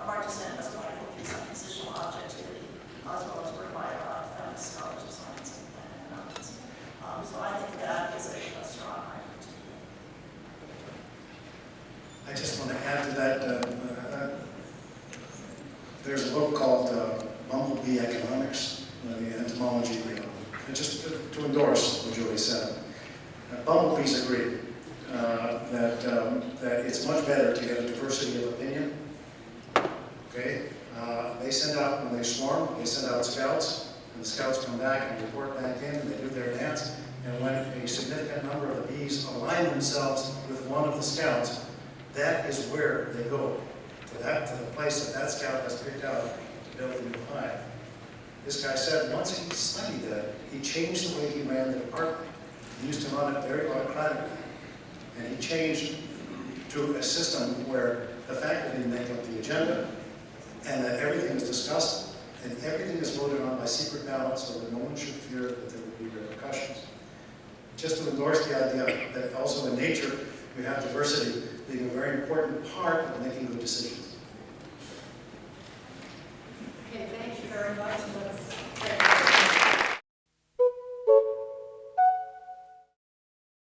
S2: Martin Sand has a wonderful piece on positional objectivity, as well as work by feminist scholars of science and economics. So I think that is a strong argument.
S4: I just want to add to that, there's a book called Bumblebee Economics, the entomology, just to endorse what Julie said. Bumblebees agree that it's much better to get a diversity of opinion. Okay, they send out, when they swarm, they send out scouts, and the scouts come back and report back in, and they do their dance. And when a significant number of the bees align themselves with one of the scouts, that is where they go, to the place that scout has picked out to build a new hive. This guy said once he studied that, he changed the way he ran the department. He used to run it very autocratically. And he changed to a system where the faculty make up the agenda, and that everything is discussed, and everything is voted on by secret ballot so that no one should fear that there would be repercussions. Just to endorse the idea that also in nature we have diversity being a very important part of making good decisions.
S1: Okay, thank you very much.